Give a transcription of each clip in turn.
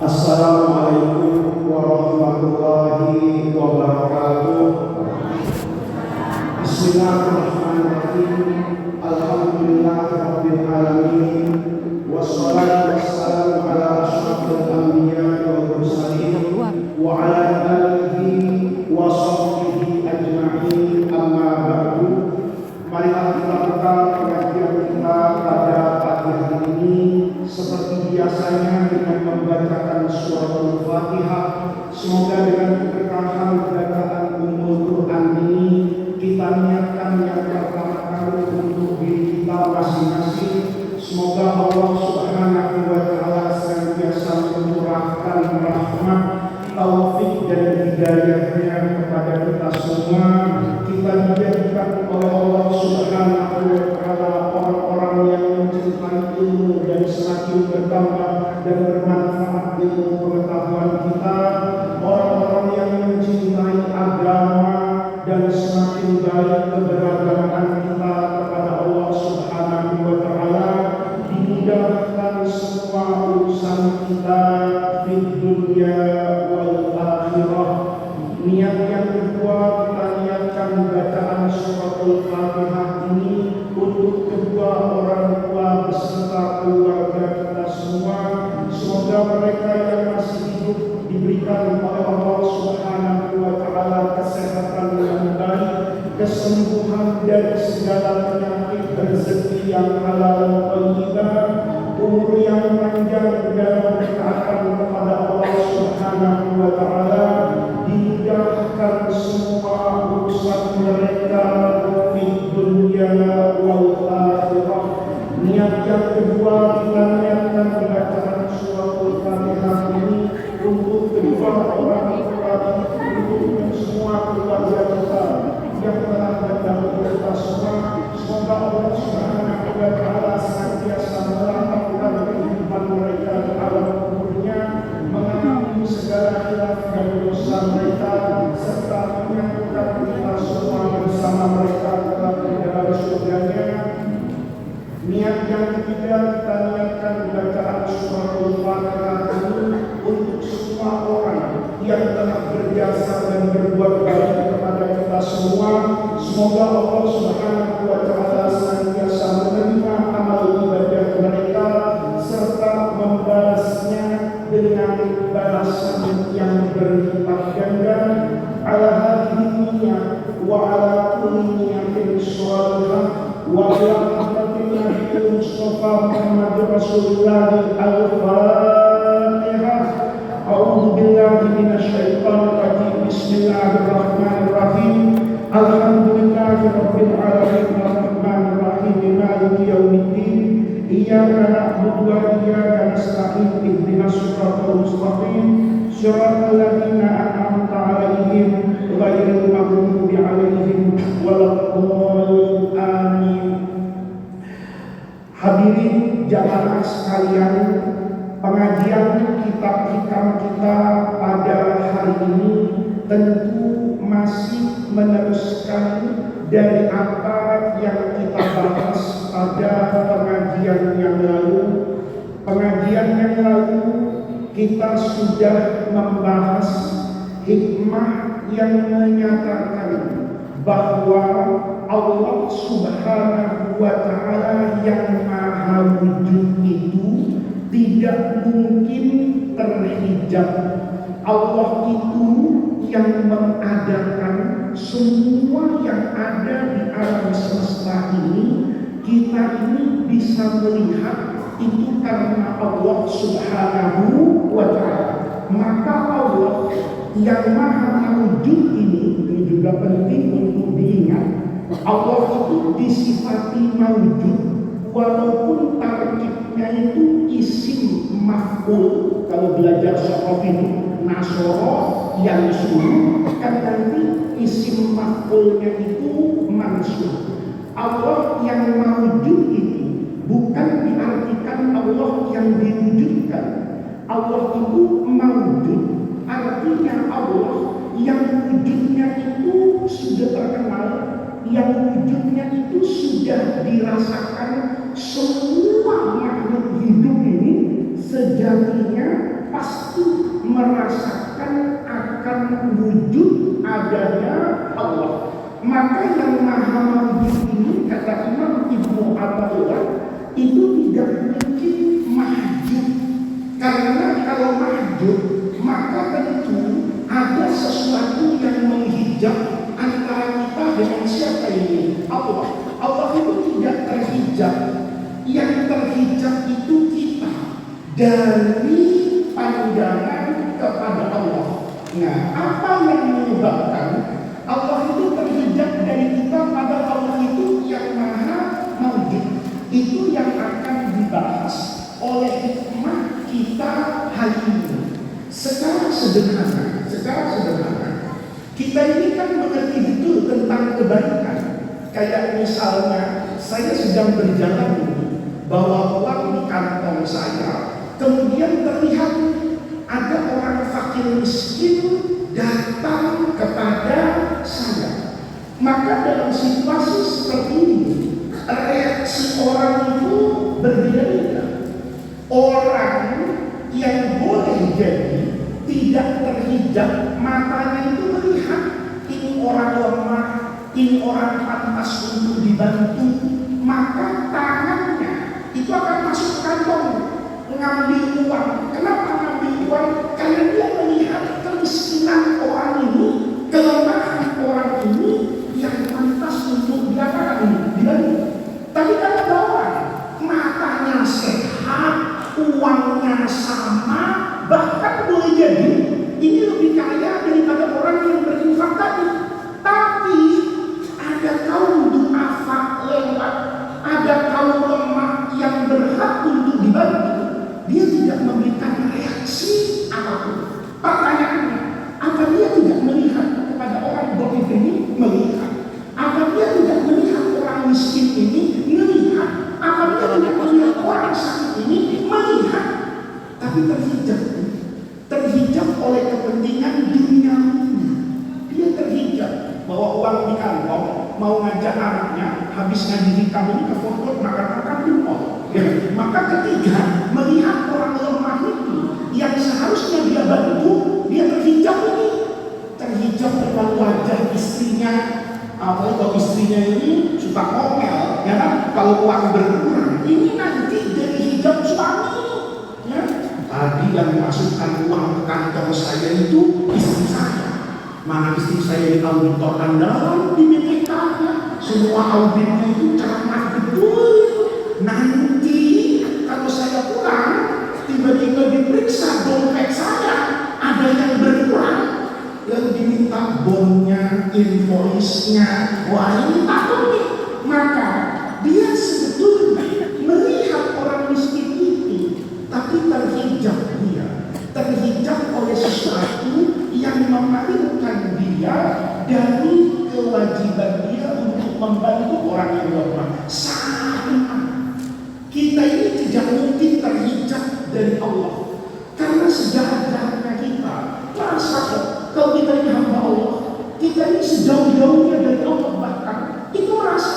Assalamualaikum warahmatullahi wabarakatuh. Bismillahirrahmanirrahim. Alhamdulillahirabbil alamin. Wassalatu wassalamu ala asyrafil anbiya'i wal mursalin wa ala alihi wa sahbihi ajma'in. Amma ba'du. Marilah kita buka pengajian kita pada pagi hari ini seperti biasanya dengan membacakan surah Al-Fatihah. Semoga dengan keberkahan bacaan Ummul Quran ini kita niatkan yang pertama kali untuk diri kita masing-masing. Semoga Allah Subhanahu wa taala senantiasa mencurahkan rahmat, taufik dan hidayahnya kepada kita semua. Kita dijadikan oleh Allah Subhanahu wa taala orang-orang yang mencintai ilmu dan semakin bertambah dan bermanfaat ilmu pengetahuan kita, orang-orang yang mencintai agama dan semakin baik keberagaman kita kepada Allah Subhanahu wa taala. Dimudahkan semua urusan kita di dunia wal akhirah. Niat yang kedua, kita niatkan bacaan surah Al-Fatihah ini untuk kedua orang tua beserta keluarga kita semua. Semoga mereka yang masih hidup diberikan oleh Allah Subhanahu wa taala kesehatan yang baik, kesembuhan dari segala penyakit, rezeki yang halal dan thayyibah, umur yang panjang dalam ketaatan kepada Allah Subhanahu wa taala. Dimudahkan semua urusan mereka di dunia wal akhirah. Niat yang kedua, kita niatkan bacaan surah Al-Fatihah ini untuk kedua orang tua, untuk semua keluarga kita yang telah mendahului kita semua. Semoga Allah Subhanahu wa taala senantiasa melapangkan kehidupan mereka di alam kuburnya, mengampuni segala khilaf dan dosa mereka, serta menyatukan kita semua bersama mereka kelak di dalam surganya. Niat yang ketiga, kita niatkan bacaan surah Al-Fatihah ini untuk semua orang yang telah berjasa dan berbuat baik kepada kita semua. Semoga Allah Subhanahu wa taala senantiasa menerima amal ibadah mereka serta membalasnya dengan balasan yang berlipat ganda. Ala hadhihi niyyah wa ala kulli niyyatin shalihah wa ala hadratin Nabi Mustafa Muhammad Rasulullah al-Fatihah. A'udzu billahi minasyaitonir rajim. Bismillahirrahmanirrahim. Alhamdulillahi rabbil alamin arrahmanir rahim maliki yaumiddin. Iyyaka na'budu wa iyyaka nasta'in ihdinas siratal mustaqim siratal ladzina an'amta 'alaihim ghairil maghdubi 'alaihim waladdallin. Amin. Hadirin jamaah sekalian, pengajian kitab hikam kita pada hari ini tentu masih meneruskan dari apa yang kita bahas pada pengajian yang lalu. Pengajian yang lalu kita sudah membahas hikmah yang menyatakan bahwa Allah Subhanahu wa taala yang maha wujud itu tidak mungkin terhijab. Allah itu yang mengadakan semua yang ada di alam semesta ini. Kita ini bisa melihat itu karena Allah Subhanahu wa taala. Maka Allah yang maha wujud ini juga penting untuk diingat. Allah itu disifati mawujud walaupun tarkibnya itu isim maf'ul. Kalau belajar sorof itu nasoro yang suruh, kan nanti isim maf'ulnya itu mansub. Allah yang mawujud itu bukan diartikan Allah yang diwujudkan. Allah itu mawujud, artinya Allah yang wujudnya itu sudah terkenal, yang wujudnya itu sudah dirasakan semua makhluk hidup ini. Sejatinya pasti merasakan akan wujud adanya Allah. Maka yang maha mawjud ini, kata Imam Ibnu Athaillah, itu tidak mungkin mahjub. Karena kalau mahjub, maka tentu ada sesuatu yang menghijab antara kita dengan siapa ini? Allah. Allah itu tidak terhijab. Yang terhijab itu kita dari pandangan kepada Allah. Nah, apa yang menyebabkan Allah itu terhijab dari kita pada Allah itu yang maha mawjud? Itu yang akan dibahas oleh hikmah kita hari ini. Secara sederhana, kita ini kan mengerti betul tentang kebaikan. Kayak misalnya saya sedang berjalan ini, bawa uang di kantong saya, kemudian terlihat ada orang fakir miskin datang kepada saya. Maka dalam situasi seperti ini, reaksi orang itu berbeda-beda. Orang yang boleh jadi tidak terhijab, matanya itu melihat ini orang lemah, ini orang pantas untuk dibantu, maka tangannya itu akan masuk ke kantong mengambil uang. Kenapa mengambil uang? Karena dia melihat kemiskinan orang ini, kelemahan orang ini yang pantas untuk diapakan, dibantu. Tapi kalau orang matanya sehat, uangnya sama, bahkan boleh jadi ini lebih kaya daripada orang yang berinfak tadi. Tapi ada kaum du'afa lewat, ada kaum lemah yang berhak untuk dibantu, dia tidak memberikan reaksi apapun. Pertanyaannya, apa dia tidak melihat kepada orang dhaif ini? Melihat. Apa dia tidak melihat orang miskin ini? Melihat. Apa dia tidak melihat orang sakit ini? Melihat. Tapi terhijab oleh kepentingan dunia. Dia terhijab bawa uang di kantong, mau ngajak anaknya, habis ngaji kamu ini ke foto makan dulu. Ya, maka ketika melihat orang lemah itu yang seharusnya dia bantu, dia terhijab ini, terhijab dengan wajah istrinya. Apalagi kalau istrinya ini suka ngomel, ya kan? Kalau uang berkurang, ini nanti jadi hijab suami. Ya, tadi yang masukkan uang ke kantong saya itu istri saya. Mana istri saya di auditor andalan di BPK-nya, semua auditnya itu cermat betul. Nanti kalau saya pulang, tiba-tiba diperiksa dompet saya, ada yang berkurang, lalu diminta bonnya, invoice-nya. Wah, ini takut nih. Maka dia sebetulnya melihat orang miskin itu, tapi terhijab dia, terhijab oleh sesuatu yang memalingkan dia dari kewajiban dia untuk membantu orang yang lemah. Sama kita ini tidak mungkin terhijab dari Allah, karena sejahat-jahatnya kita merasa kalau kita ini hamba Allah, kita ini sejauh-jauhnya dari Allah, bahkan itu merasa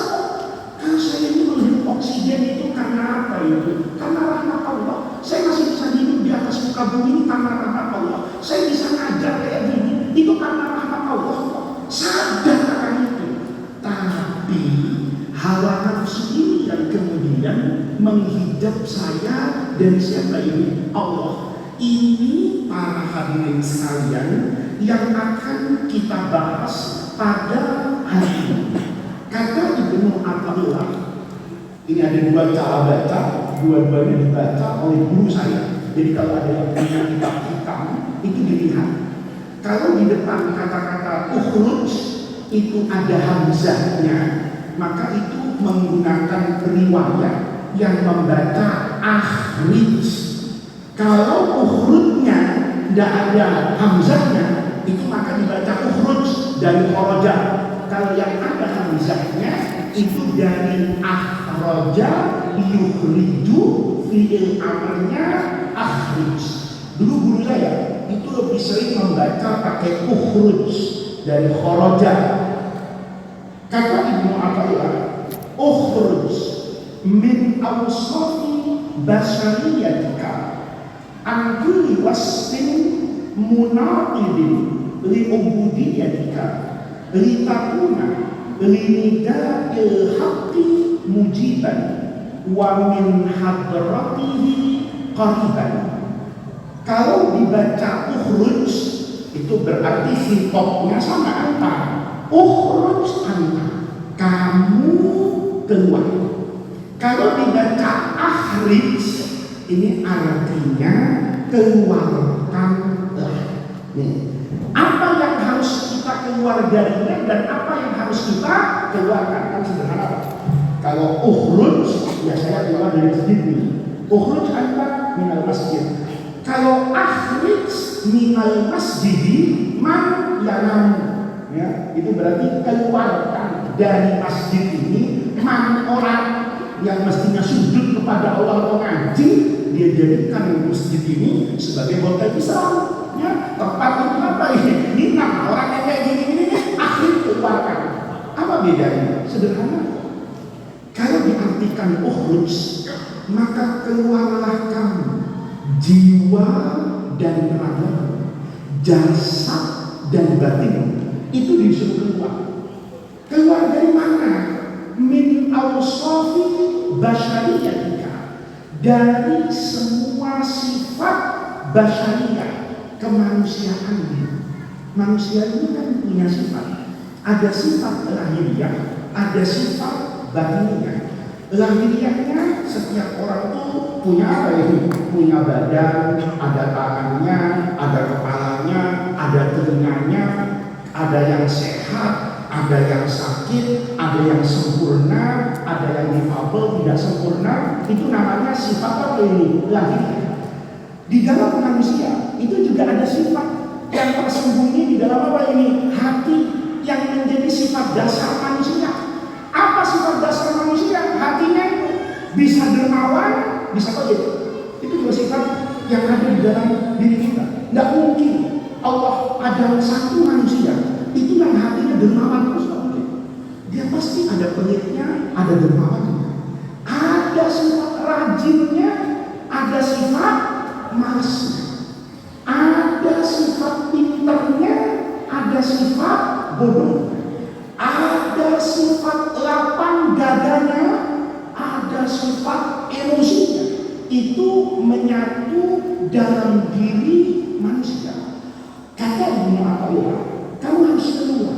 kalau saya ini menghirup oksigen itu karena apa itu? Karena rahmat Allah. Saya masih bisa hidup di atas muka bumi ini karena rahmat Allah. Saya bisa ngajar kayak gini, itu karena rahmat Allah. Sadar akan itu. Tapi hawa nafsu ini yang kemudian menghijab saya dari siapa ini? Allah. Ini para hadirin sekalian yang akan kita bahas pada hari ini. Kata Ibnu Athaillah, ini ada dua cara baca, dua-duanya dibaca oleh guru saya. Jadi kalau ada yang punya kitab hitam, itu dilihat. Kalau di depan kata-kata ukhruj itu ada hamzahnya, maka itu menggunakan riwayat yang membaca akhrij. Kalau ukhrujnya tidak ada hamzahnya, itu maka dibaca ukhruj dari kharaja. Kalau yang ada hamzahnya itu dari akhraja yukhriju, fi'il amrnya akhrij. Dulu guru saya itu lebih sering membaca pakai ukhruj dari kharaja. Kata Ibnu Athaillah, ukhruj min awsafi basyariyatika an kulli wasfin munaqidin li ubudiyatika li takuna li nida'il haqqi mujiban wa min hadratihi qariban. Kalau dibaca ukhruj itu berarti sintopnya sama anta. Ukhruj anta, kamu keluar. Kalau dibaca akhrij ini artinya keluarkanlah. Nih, apa yang harus kita keluar darinya dan apa yang harus kita keluarkan, kan sederhana Pak. Kalau ukhruj ya saya keluar dari masjid nih. Ukhruj anta minal masjid. Kalau akhrij minal masjidi man yanam, ya, itu berarti keluarkan dari masjid ini man orang yang mestinya sujud kepada Allah atau ngaji, dia jadikan masjid ini sebagai hotel Islam, ya, tempat untuk apa ini? Minang orang yang kayak gini akhrij keluarkan. Apa bedanya? Sederhana. Kalau diartikan ukhruj, maka keluarlah kamu jiwa dan raga, jasad dan batin, itu disuruh keluar. Keluar dari mana? Min awsafi basyariyatika, dari semua sifat basyariyah, kemanusiaan. Manusia ini kan punya sifat. Ada sifat lahiriah, ada sifat batiniyah. Lahiriahnya setiap orang tuh punya apa ini? Punya badan, ada tangannya, ada kepalanya, ada telinganya, ada yang sehat, ada yang sakit, ada yang sempurna, ada yang difabel, tidak sempurna. Itu namanya sifat apa ini? Lahiriah. Di dalam manusia itu juga ada sifat yang tersembunyi di dalam apa ini? Hati, yang menjadi sifat dasar manusia. Apa sifat dasar manusia? Hatinya itu bisa dermawan, bisa kaya. Itu juga sifat yang ada di dalam diri kita. Tidak mungkin Allah ada satu manusia itu yang hatinya dermawan terus, tidak mungkin. Dia pasti ada pelitnya, ada dermawannya, ada sifat rajinnya, ada sifat malasnya, ada sifat pinternya, ada sifat bodohnya. Ada sifat lapang dadanya, ada sifat emosinya. Itu menyatu dalam diri manusia. Kata Ibnu Athaillah, kamu harus keluar.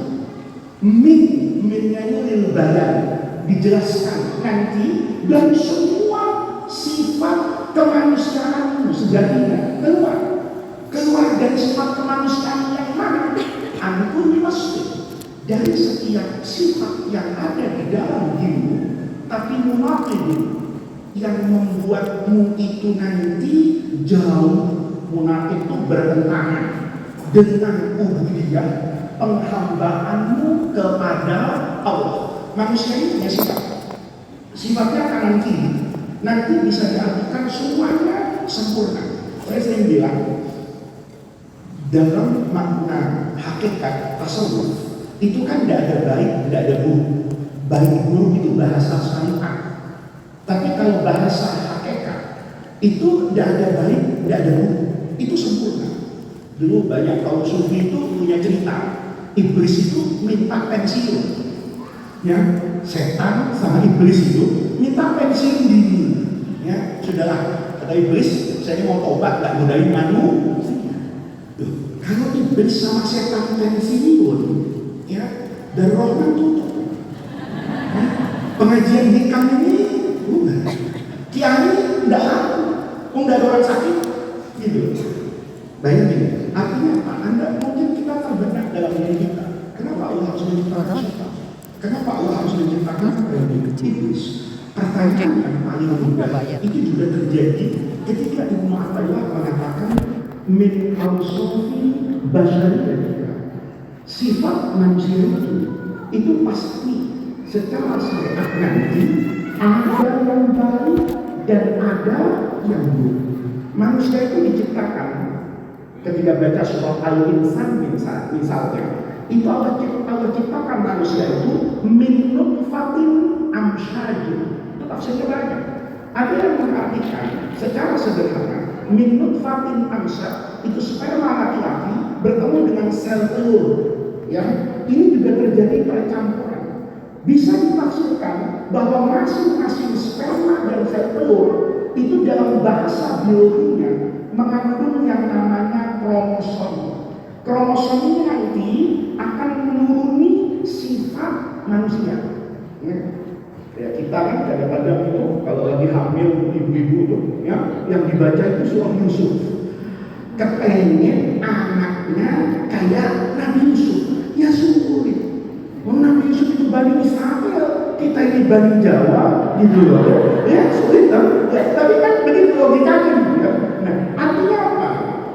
Minnya ini lil badan, dijelaskan nanti, dan semua sifat kemanusiaanmu sejatinya keluar dari sifat kemanusiaan yang mana? Antum masjid. Dari setiap sifat yang ada di dalam dirimu, tapi munaqidin, yang membuatmu itu nanti jauh. Munaqid itu bertentangan dengan ubudiyah, penghambaanmu kepada Allah. Manusia ini punya sifat, sifatnya kanan kiri, nanti bisa diartikan semuanya sempurna. Saya sering bilang, dalam makna hakikat tasawuf itu kan tidak ada baik, tidak ada buruk. Baik buruk itu bahasa syariat. Tapi kalau bahasa hakikat itu tidak ada baik, tidak ada buruk. Itu sempurna. Dulu banyak kaum sufi itu punya cerita. Iblis itu minta pensiun. Ya, setan sama iblis itu minta pensiun diri. Ya, sudahlah, kata iblis, saya mau tobat, nggak godain manusia. Kalau iblis sama setan pensiun, ya, dan Rahman tutup. Pengajian hikam ini bukan. Kiai tidak laku, tidak ada orang sakit, gitu. Bayangin, artinya apa? Anda mungkin kita terbenak dalam diri kita. Kenapa Allah harus menciptakan kita? Kenapa Allah harus menciptakan iblis? Pertanyaan yang paling mudah itu juga terjadi ketika Ibnu Athaillah mengatakan min awsafi basyariyah. Sifat manusia itu pasti secara syariat nanti ada yang baik dan ada yang buruk. Manusia itu diciptakan ketika baca surah Al-Insan misalnya, itu Allah ciptakan manusia itu min nutfatin amsyajin. Itu tafsirnya banyak. Ada yang mengartikan secara sederhana min nutfatin amsyaj itu sperma laki-laki sel telur. Ya, ini juga terjadi percampuran. Bisa ditafsirkan bahwa masing-masing sperma dan sel telur itu dalam bahasa biologinya mengandung yang namanya kromosom. Kromosom ini nanti akan menuruni sifat manusia. Ya, kita kan kadang-kadang itu kalau lagi hamil ibu-ibu tuh, ya, yang dibaca itu surah Yusuf. Kepengen anaknya kayak Nabi Yusuf. Ya sulit. Nabi Yusuf itu Bani Israel, kita ini Bani Jawa, gitu loh. Ya sulit kan? Ya, tapi kan begitu logikanya gitu ya. Nah, artinya apa?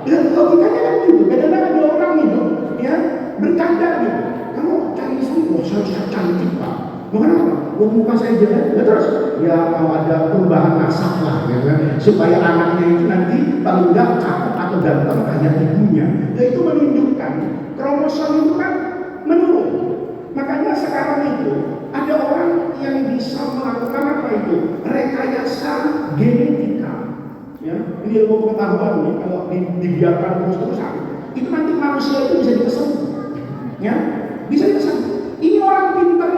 Ya, logikanya kan gitu. Kadang-kadang ada orang itu, ya, bercanda gitu. Kamu cari istri, wah saya cantik pak. Bukan apa? Wah muka saya jelek, ya terus ya mau ada perubahan nasab lah, ya kan? Supaya anaknya itu nanti paling enggak cakep atau ganteng kayak ibunya. Ya itu menunjukkan kromosom itu kan menurun. Makanya sekarang itu ada orang yang bisa melakukan apa itu? Rekayasa genetika. Ya, ini ilmu pengetahuan nih, kalau dibiarkan terus-terusan, itu nanti manusia itu bisa dipesan. Ya, bisa dipesan. Ini orang pintar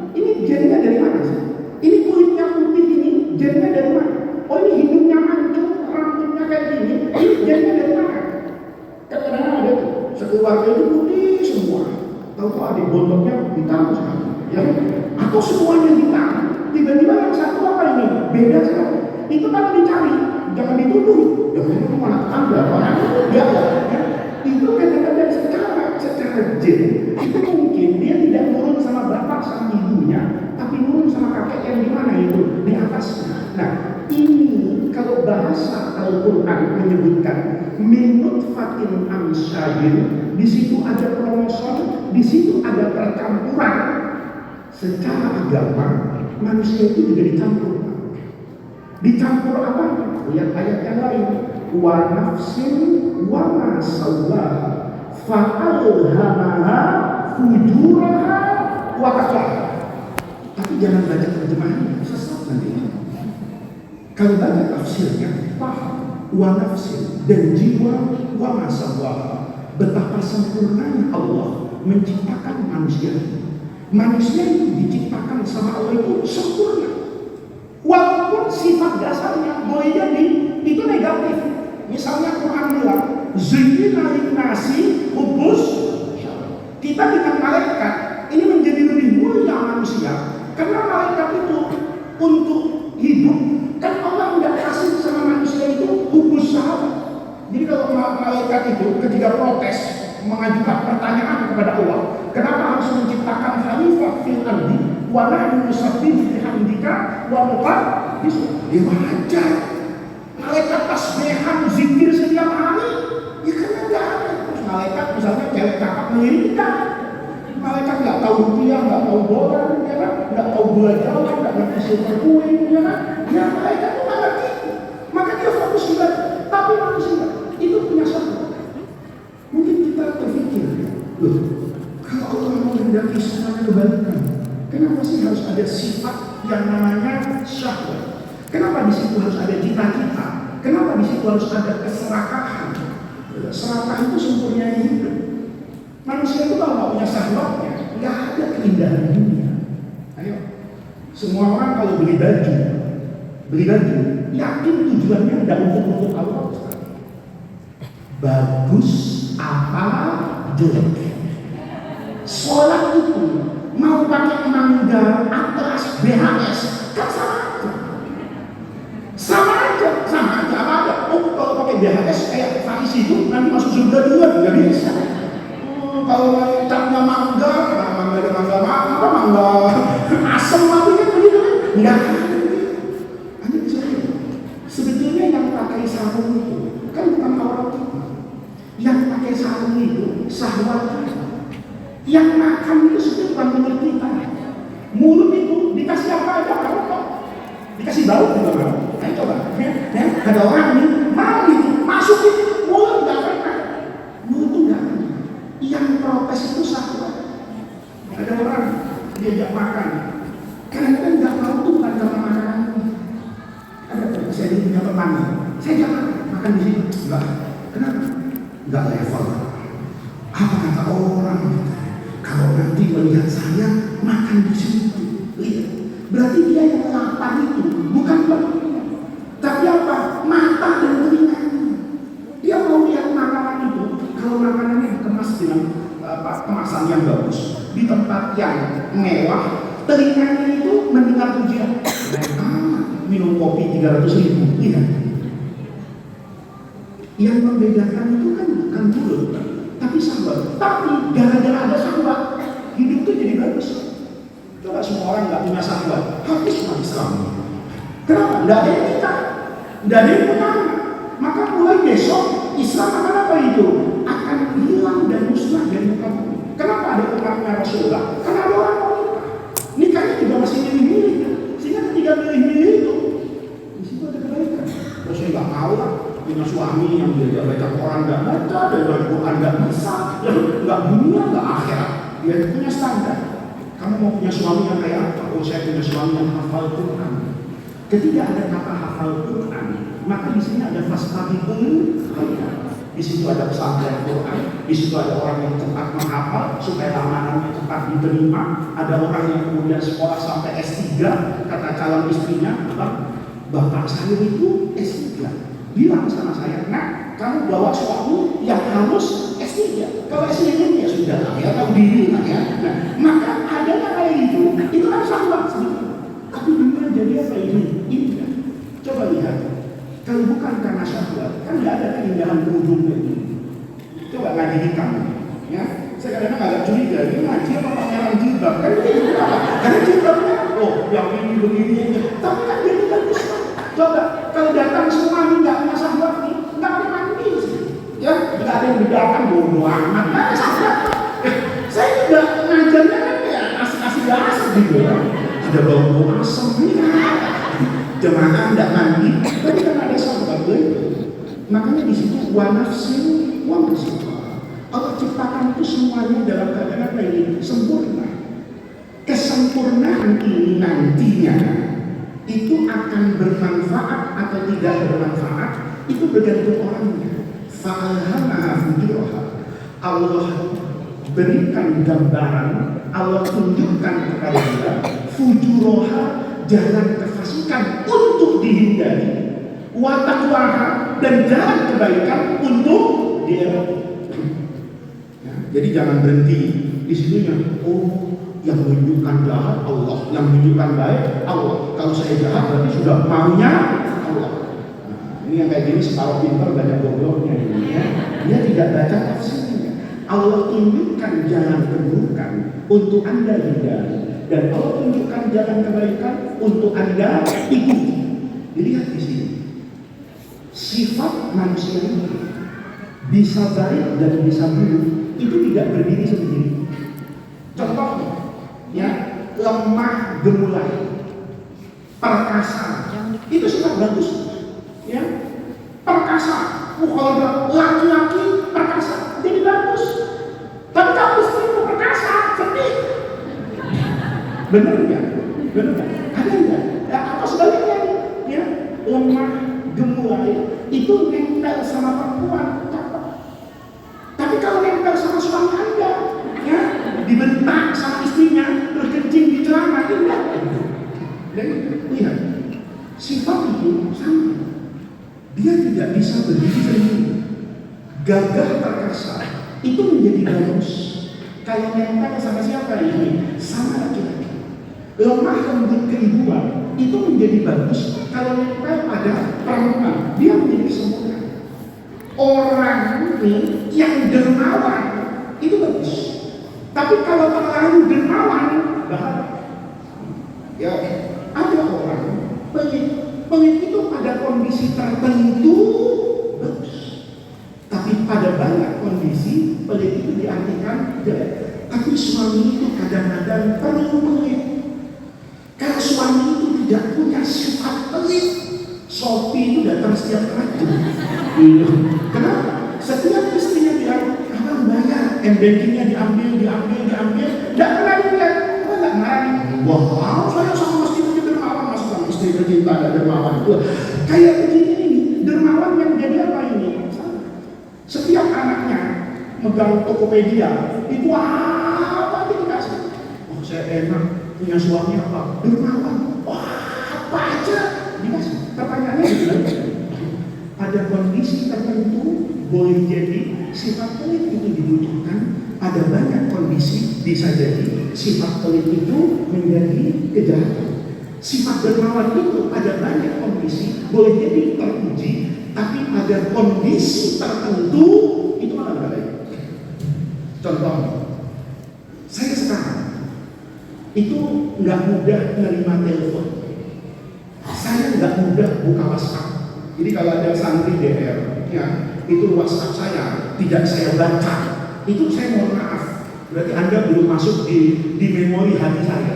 ini gennya dari mana sih? Ini kulitnya putih ini gennya dari mana? Oh ini hidungnya mancung, rambutnya kayak gini, ini gennya dari mana? Kadang-kadang ada tuh, sekeluarga itu putih semua. Tahu-tahu adik bondoknya hitam sekali, ya? Atau semuanya hitam. Tiba-tiba yang satu apa ini? Beda sekali. Itu kan dicari, jangan dituduh. Ya itu mana anda, mana ya. Itu kadang-kadang secara gen itu mungkin dia tidak nurun sama bapak sama ibunya, tapi nurun sama kakek yang di mana itu di atasnya. Nah ini kalau bahasa Al-Quran menyebutkan minut fatin amsyadin, di situ ada kromosom, di situ ada percampuran. Secara agama manusia itu juga dicampur apa? Lihat ayat yang lain. Wa nafsin wa ma sawwaha fa'alhamaha fujuraha wa taqwaha. Tapi jangan baca terjemahannya, sesat nanti. Kalau baca tafsirnya, paham. Wa nafsin, dan jiwa, wa ma sawwaha. Betapa sempurnanya Allah menciptakan manusia. Manusia itu diciptakan sama Allah itu sempurna. Walaupun sifat dasarnya boleh jadi itu negatif. Misalnya Quran bilang, Zuyyina linnasi hubbus. Kita dengan malaikat ini menjadi lebih mulia manusia karena malaikat itu untuk hidup. Kan Allah tidak kasih sama manusia itu hubbus syahwat. Jadi kalau malaikat itu ketika protes mengajukan pertanyaan kepada Allah, kenapa harus menciptakan khalifah fil ardi wa nahnu nusabbihu bihamdika wa nuqaddis? Dia wajar. Malaikat tasbihan zikir setiap hari, ya karena enggak ada. Terus malaikat misalnya cewek cakap melirikan. Malaikat nggak tahu rupiah, nggak tahu dolar, ya kan? Nggak tahu gula jawa, nggak ngerti silver coin, ya kan? Ya malaikat itu nggak ngerti. Maka dia fokus juga. Tapi manusia itu punya satu. Mungkin kita terpikir, loh, kalau Allah menghendaki semuanya kebalikan, kenapa sih harus ada sifat yang namanya syahwat? Kenapa di situ harus ada cita-cita? Kenapa di situ harus ada keserakahan? Serakah itu sempurna hidup. Manusia itu kalau nggak punya syahwatnya, nggak ada keindahan dunia. Ayo, semua orang kalau beli baju, yakin tujuannya ada untuk Allah. Bagus apa jelek? Sholat itu mau pakai mangga, atlas, BHS, kan sama aja. Apa ada? Oh kalau pakai BHS kayak Farisi itu nanti masuk surga duluan, nggak bisa. Kalau catnya mangga asam tapi kan begitu kan? Nggak ada. Anda bisa lihat. Sebetulnya yang pakai sarung itu kan bukan aurat kita. Yang pakai sarung itu syahwat kita. Yang makan itu sebetulnya bukan mulut kita. Mulut itu dikasih apa aja mau kok. Dikasih bau juga mau. Ayo coba. Ya, ada orang ini mau gitu masukin mulut nggak pernah. Mulut itu nggak pernah. Yang protes itu syahwat. Ada orang diajak makan. Kadang-kadang nggak mau tuh bukan karena makanan. Ada saya punya teman. Saya jangan makan di sini. Enggak. Kenapa? Enggak level. Apa kata orang, kalau nanti melihat saya makan di situ, lihat, berarti dia yang lapar itu bukan perutnya, tapi apa? Mata dan telinganya. Dia mau lihat makanan itu, kalau makanannya dikemas dengan kemasan yang bagus, di tempat yang mewah, telinganya itu mendengar pujian. Minum kopi 300.000, lihat. Yang membedakan itu kan bukan mulut, tapi syahwat. Tapi gara-gara ada syahwat, hidup itu jadi bagus. Coba semua orang nggak punya syahwat, habis umat Islam. Kenapa? Nggak ada yang nikah, nggak ada yang punya. Maka mulai besok Islam akan apa itu? Akan hilang dan musnah dari muka bumi. Kenapa ada umatnya Rasulullah? Karena ada orang mau nikah. Nikahnya juga masih milih-milih. Sehingga ketika milih-milih itu, di situ ada kebaikan. Terus saya nggak mau lah punya suami yang dia baca Quran nggak baca, dan baca Quran nggak bisa, ya nggak dunia nggak akhirat. Dia punya standar. Kamu mau punya suami yang kayak apa? Oh, saya punya suami yang hafal Quran. Ketika ada kata hafal Quran, maka di sini ada fastabiqul khairat. Di situ ada pesantren Quran, di situ ada orang yang cepat menghafal supaya lamanannya cepat diterima. Ada orang yang kemudian sekolah sampai S3, kata calon istrinya, bapak saya itu S3. Bilang sama saya, nah kamu bawa suami yang harus S3. Kalau S3 ya sudah lah, ya tahu diri lah ya. Nah, maka ada kayak gitu, itu kan sama sedikit. Tapi benar jadi apa ini? Indah. Coba lihat. Kalau bukan karena syahwat, kan nggak ada keindahan berujungnya ini. Coba ngaji hikam, ya. Saya kadang-kadang agak curiga, ini ngaji apa pangeran jilbab? Kan itu kenapa? Karena jilbabnya, oh yang ini begini. Tapi kan jadi bagus. Coba kalau datang semua ini nggak punya syahwat nih, nggak ada mandi sih. Ya, nggak ada yang bedakan bodoh amat. Saya juga ngajarnya kan ya asik-asik gitu ya. Ada bau asam nih. Jemaah tidak mandi, tapi kan ada sahabat itu. Makanya di situ wanafsin, Allah ciptakan itu semuanya dalam keadaan apa ini? Sempurna. Kesempurnaan ini nantinya itu akan bermanfaat atau tidak bermanfaat, itu bergantung orangnya. Fa'alhamaha fujuraha. Allah berikan gambaran, Allah tunjukkan kepada dia fujuraha, jalan kefasikan untuk dihindari, wataqwaha, dan jalan kebaikan untuk dielakkan. Ya, jadi jangan berhenti di sininya. Oh, yang menunjukkan jahat Allah, yang menunjukkan baik Allah. Kalau saya jahat berarti sudah maunya Allah. Nah, ini yang kayak gini separuh pintar banyak gobloknya ini ya. Dia tidak baca tafsirnya. Allah tunjukkan jalan keburukan untuk Anda hindari, dan Allah tunjukkan jalan kebaikan untuk Anda ikuti. Dilihat di sini. Sifat manusia ini bisa baik dan bisa buruk, itu tidak berdiri sendiri. Contohnya, ya, lemah gemulai, perkasa, itu sifat bagus. Ya, perkasa, kalau laki-laki perkasa, jadi bagus. Tapi kalau istrimu perkasa, sedih. Benar nggak? Benar nggak? Ada nggak? Ya, atau sebaliknya, ya, lemah gemulai itu nempel sama perempuan, cakep. Tapi kalau nempel sama suami Anda, ya, dibentak sama istrinya, terus kencing di celana, tidak. Dan lihat, sifat itu sama. Dia tidak bisa berdiri sendiri. Gagah perkasa itu menjadi bagus. Kalau nempel sama siapa ini? Sama laki-laki. Lemah lembut keibuan itu menjadi bagus. Kalau nempel pada perempuan, dia menjadi sempurna. Orang ini yang dermawan itu bagus. Tapi kalau terlalu dermawan, bahaya. Ya, ada orang pelit. Pelit itu pada kondisi tertentu bagus. Tapi pada banyak kondisi pelit itu diartikan jelek. Tapi suami itu kadang-kadang perlu pelit. Karena suami itu tidak punya sifat pelit. Shopee itu datang setiap hari. Kenapa? Setiap istrinya bilang, abang bayar, M-bankingnya diambil. Tidak pernah dilihat, apa nggak marah? Wah, saya sama mesti dermawan, mas sama istri tercinta ada dermawan itu. Kayak begini ini, dermawan yang jadi apa ini? Setiap anaknya megang Tokopedia, itu apa dikasih? Oh saya enak, punya suami apa? Dermawan. Wah apa aja dikasih. Pertanyaannya gitu. Pada kondisi tertentu boleh jadi sifat pelit itu dibutuhkan. Ada banyak kondisi bisa jadi sifat pelit itu menjadi kejahatan. Sifat dermawan itu ada banyak kondisi boleh jadi teruji, tapi pada kondisi tertentu itu malah nggak baik. Contoh, saya sekarang itu nggak mudah menerima telepon, saya nggak mudah buka WhatsApp. Jadi kalau ada santri DR, ya itu WhatsApp saya tidak saya baca, itu saya mohon maaf, berarti Anda belum masuk di memori hati saya.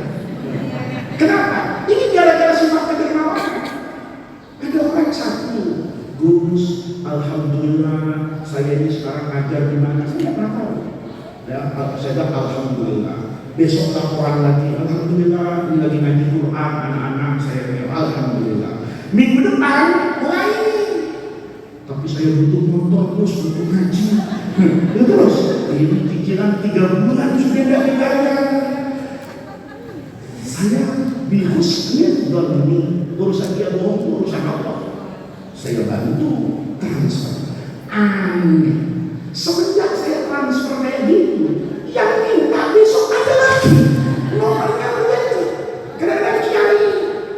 Kenapa? Ini gara-gara sifat kedermawanan. Ada orang satu, Gus, alhamdulillah saya ini sekarang ngajar di mana? Saya nggak pernah tahu. Ya, saya bilang alhamdulillah. Besok laporan lagi, alhamdulillah ini lagi ngaji Quran anak-anak saya bilang alhamdulillah. Minggu depan mulai ini. Tapi saya butuh motor terus, butuh ngaji. Terus ini cicilan 3 bulan sudah tidak dibayar. Saya bihusnya dolmi, urusan dia bohong, urusan Allah. Saya bantu transfer. Aneh. Semenjak saya transfer kayak gitu, yang minta besok ada lagi. Nomornya begitu. Karena kiai,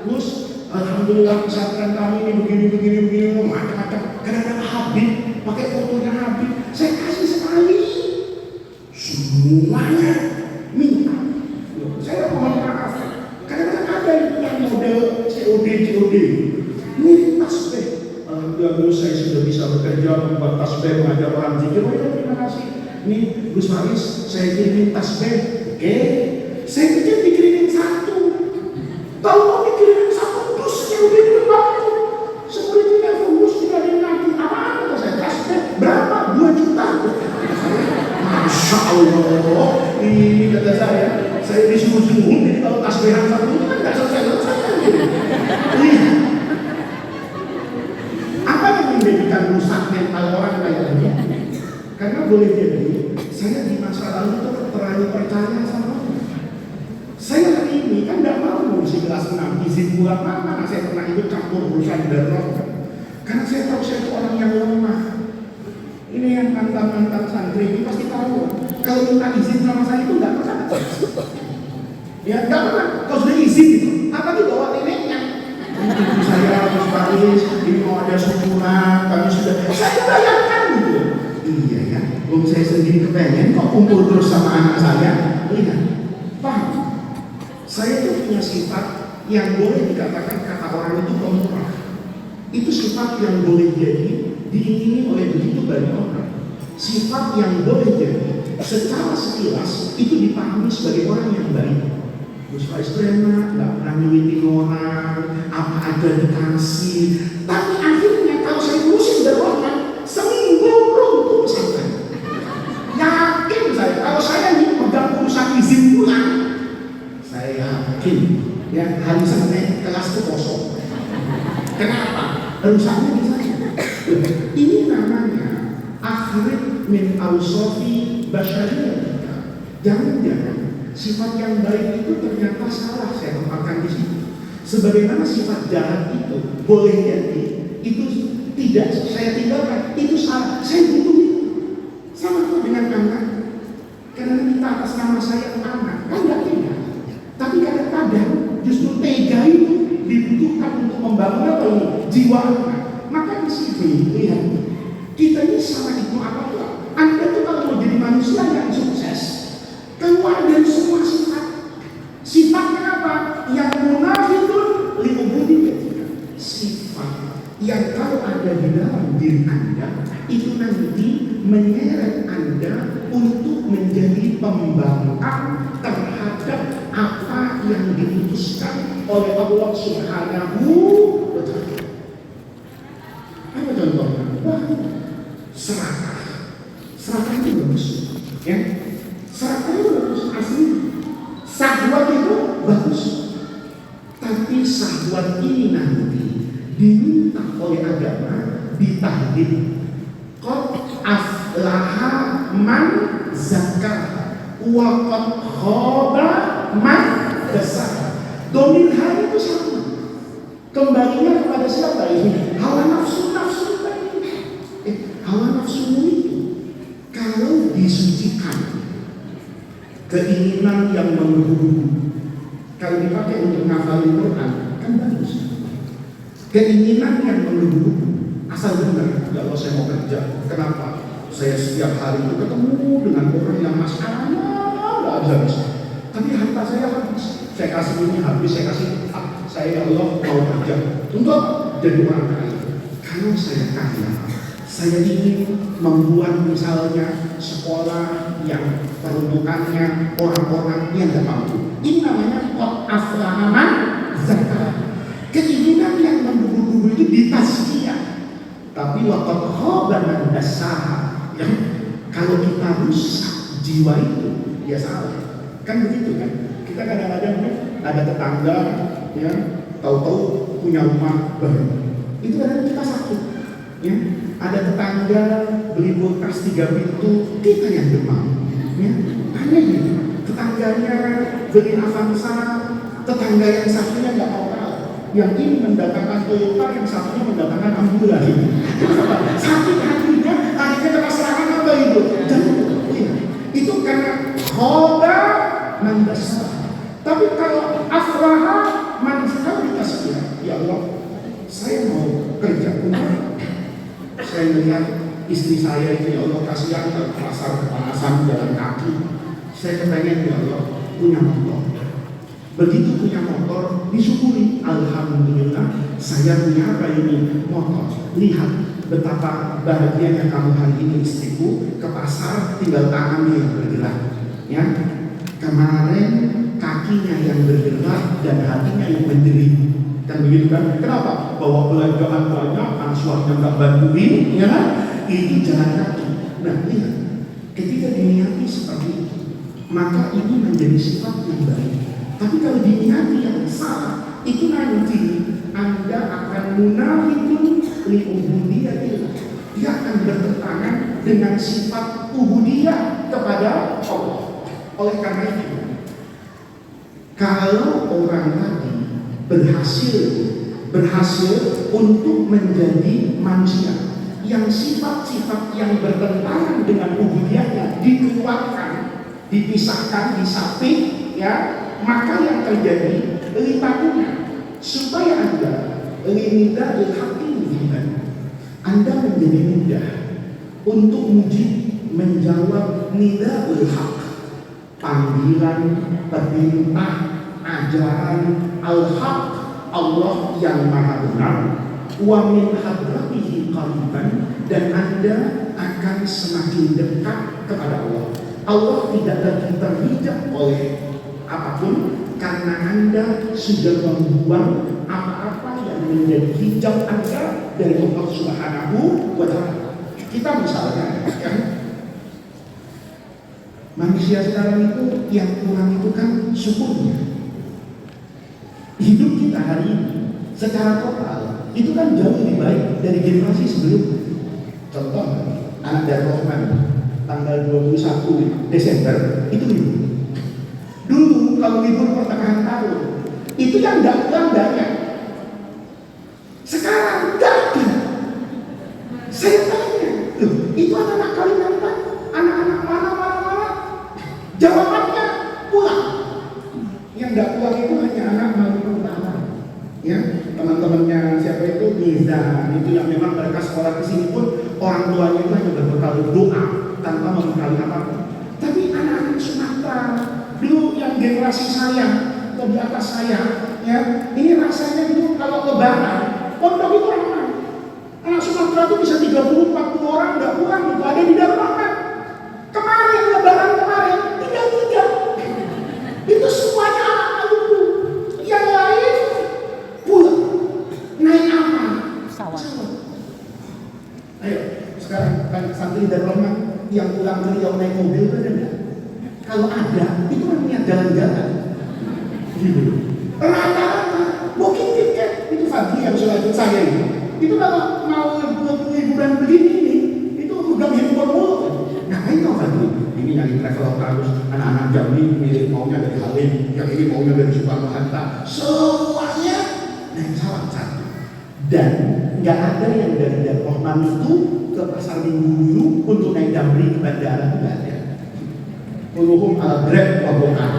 Gus, alhamdulillah pesantren kami ini begini, macam-macam. Karena Habib, pakai fotonya Habib, saya kasih sekali. Semuanya minta. Saya mohon maaf. Kadang-kadang ada yang model COD. Ini tasbih. Alhamdulillah saya sudah bisa bekerja membuat tasbih mengajar orang zikir. Oh ya terima kasih. Ini Gus Faris, saya kirimin tasbih. Oke, saya pikir dikirimin 1. Tahu mau dikirimin 1 terus COD di depan itu. Seperti telepon Gus dikirimin lagi. Apaan kata saya tasbih? Berapa? 2 juta. Masya Allah. Ini kata saya disuruh-suruh. Jadi kalau tasbihan 1 itu kan nggak selesai gitu. Apa yang menjadikan rusak mental orang kayak ini? Karena boleh jadi saya di masa lalu itu terlalu percaya sama Allah. Saya hari ini kan nggak mau ngurusi kelas 6 izin pulang mana saya pernah ikut campur urusan darah. Karena saya tahu saya itu orang yang lemah. Ini yang mantan santri ini pasti tahu. Kalau minta izin sama saya itu nggak pernah. Ya nggak pernah. Kalau sudah izin gitu, apa tuh bawa neneknya? Ibu saya Gus Faris, ini mau ada syukuran, kami sudah. Saya bayangkan gitu. Iya ya, belum saya sendiri kepengen kok kumpul terus sama anak saya. Lihat, paham? Saya tuh punya sifat yang boleh dikatakan kata orang itu pemurah. Itu sifat yang boleh jadi diingini oleh begitu banyak orang. Sifat yang boleh jadi secara sekilas itu dipahami sebagai orang yang baik. Gus Faris enak, nggak pernah nyulitin orang, apa aja dikasih. Tapi akhirnya kalau saya ngurusin darahnya, seminggu runtuh pesantren. Yakin saya, kalau saya ini pegang urusan izin pulang, saya yakin ya hari Senin kelas itu kosong. Kenapa? Rusaknya di sana. Ini namanya akhir min awsafi basyariyah. Jangan-jangan sifat yang baik itu ternyata salah saya tempatkan di sini. Sebagaimana sifat jahat itu boleh jadi itu tidak saya tinggalkan, itu salah. Saya butuh itu. Sama tuh dengan anak. Karena kita atas nama saya anak, kan nggak tega. Tapi kadang-kadang justru tega itu dibutuhkan untuk membangun apa ini? Jiwa anak. Maka di sini lihat, kita ini sama itu apa? Anda tuh kalau mau jadi manusia yang sukses, keluar dari semua sifat. Sifatnya apa? Yang munafikun liubudiyatika. Sifat yang kalau ada di dalam diri Anda itu nanti menyeret Anda untuk menjadi pembangkang terhadap apa yang diputuskan oleh Allah Subhanahu wa Ta'ala. Apa contohnya? Serakah. Serakah itu bagus, ya. Serakah itu bagus asli. Syahwat itu bagus. Tapi syahwat ini nanti diminta oleh agama ditahdid. Qad aflaha man zakkaha wa qad khaba man dassaha. Domir ha itu sama. Kembalinya kepada siapa ini? Hawa nafsu tadi. Hawa nafsumu itu kalau disucikan, keinginan yang menggebu-gebu, kalau dipakai untuk ngafalin Quran kan bagus. Keinginan yang menggebu-gebu, asal benar, ya Allah saya mau kerja. Kenapa? Saya setiap hari itu ketemu dengan orang yang masalahnya nggak habis. Tapi harta saya habis. Saya kasih ini habis, saya kasih saya ya Allah mau kerja untuk jadi orang kaya. Kalau saya kaya, saya ingin membuat misalnya sekolah yang peruntukannya orang-orang yang tidak mampu. Ini namanya qad aflaha man zakkaha. Keinginan yang menggebu-gebu itu ditazkiyah. Tapi wa qad khaba man dassaha. Ya, kalau kita rusak jiwa itu, ya salah. Kan begitu kan? Kita kadang-kadang ada tetangga ya, tahu-tahu punya rumah baru. Itu kadang kita sakit. Ya, ada tetangga beli kulkas 3 pintu, kita yang demam. Ya, aneh ya. Tetangganya beli Avanza, tetangga yang satunya nggak mau kalah. Yang ini mendatangkan Toyota, yang satunya mendatangkan Ambula. Sakit hatinya, akhirnya kena serangan apa itu? Itu karena khoda mandasa. Tapi kalau aflaha mandasa ditazkiyah, ya Allah, saya mau kerja untuk saya melihat istri saya itu, ya Allah kasihan ke pasar kepanasan jalan kaki. Saya kepengen ya Allah punya motor. Begitu punya motor disyukuri, alhamdulillah saya punya apa ini motor. Lihat betapa bahagianya kamu hari ini istriku, ke pasar tinggal tangannya yang bergerak. Ya, kemarin kakinya yang bergerak dan hatinya yang menjerit. Kan begitu kan? Kenapa? Bawa belanjaan banyak, anak suaminya nggak bantuin, ya kan? Itu jalan kaki. Nah, lihat, ketika diniati seperti itu, maka ini menjadi sifat yang baik. Tapi kalau diniati yang salah, itu nanti Anda akan munafiqun li ubudiyatillah. Dia akan bertentangan dengan sifat ubudiyah kepada Allah. Oleh karena itu, kalau orang tadi berhasil untuk menjadi manusia yang sifat-sifat yang bertentangan dengan ubudiyahnya dikeluarkan, dipisahkan, disapih, ya, maka yang terjadi lipatunnya supaya Anda linida Anda menjadi mudah untuk menjawab nida'ul haq, panggilan, perintah, ajaran al-haq, Allah yang maha benar, wa min hadratihi qariban, dan Anda akan semakin dekat kepada Allah. Allah tidak lagi terhijab oleh apapun karena Anda sudah membuang apa-apa yang menjadi hijab Anda dari Allah Subhanahu wa ta'ala. Kita misalnya ya, manusia sekarang itu yang kurang itu kan syukurnya. Hidup kita hari ini secara total itu kan jauh lebih baik dari generasi sebelumnya. Contoh, anak Darrohman tanggal 21 Desember itu libur. Dulu kalau libur pertengahan tahun itu yang tidak pulang banyak. Sekarang tidak ada. Saya tanya, itu anak-anak Kalimantan, anak-anak mana? Jawabannya pulang. Yang tidak pulang itu hanya anak Maluku Utara. Ya, teman-temannya siapa itu Niza, itu yang memang mereka sekolah ke sini pun orang tuanya itu hanya berbekal doa tanpa membekali apapun. Tapi anak-anak Sumatera dulu yang generasi saya atau di atas saya, ya, ini rasanya itu kalau lebaran pondok itu ramai. Anak Sumatera itu bisa 30-40 orang nggak pulang itu ada di Darmakan. Kemarin lebaran kemarin tinggal 3. Itu semuanya anak Maluku. Yang lain pulang. Naik apa? Pesawat. Ayo sekarang kan santri Darmakan yang pulang ke Riau naik mobil ada nggak? Kalau ada, itu namanya jalan-jalan. Gitu. Rata-rata booking tiket itu Fadli yang sudah ikut saya ini. Itu kalau mau liburan begini ini, itu udah handphone mulu. Ngapain kau Fadli? ini nyari travel terus, anak-anak Jambi mirip maunya dari Halim, yang ini maunya dari Soekarno Hatta, semuanya naik pesawat satu. Dan nggak ada yang dari Rahman itu ke pasar Minggu dulu untuk naik Damri ke bandara, nggak ada. Uluhum al Grab wabukan.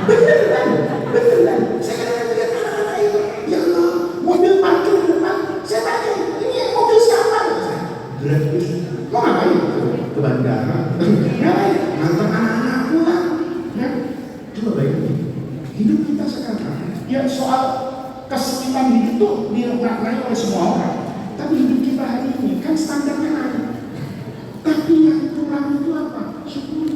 Beneran. Saya kadang-kadang lihat anak-anak itu, ya Allah, mobil parkir di depan. Saya tanya, ini mobil siapa? Grab itu, mau ngapain? Ke bandara. Ngapain? Ngantar anak-anak pulang. Ya, coba bayangin. Hidup kita sekarang, ya soal kesulitan hidup itu dimaknai oleh semua orang. Tapi hidup kita hari ini kan standarnya naik. Tapi yang kurang itu apa? Syukur.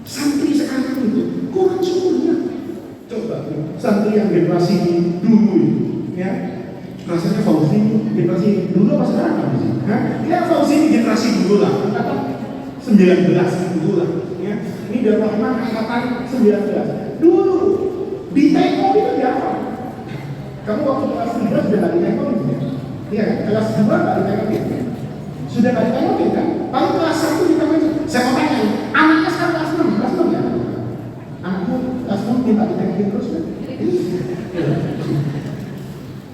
Santri sekarang itu kurang syukurnya. Coba santri yang generasi dulu ya, rasanya Fauzi generasi dulu apa sekarang sih? Ya Fauzi generasi dulu lah, kata 19 dulu lah. Ya. Ini dari Rahman angkatan 19. Dulu di tengok itu dia apa? Kamu waktu kelas 3 sudah nggak ditengokin ya? Iya kan? Kelas 2 nggak ditengokin sudah nggak ditengokin kan? Paling kelas 1 ditengokin. Saya mau tanya, anaknya sekarang kelas 6 ya? Anakmu kelas 6 minta ditengokin terus kan?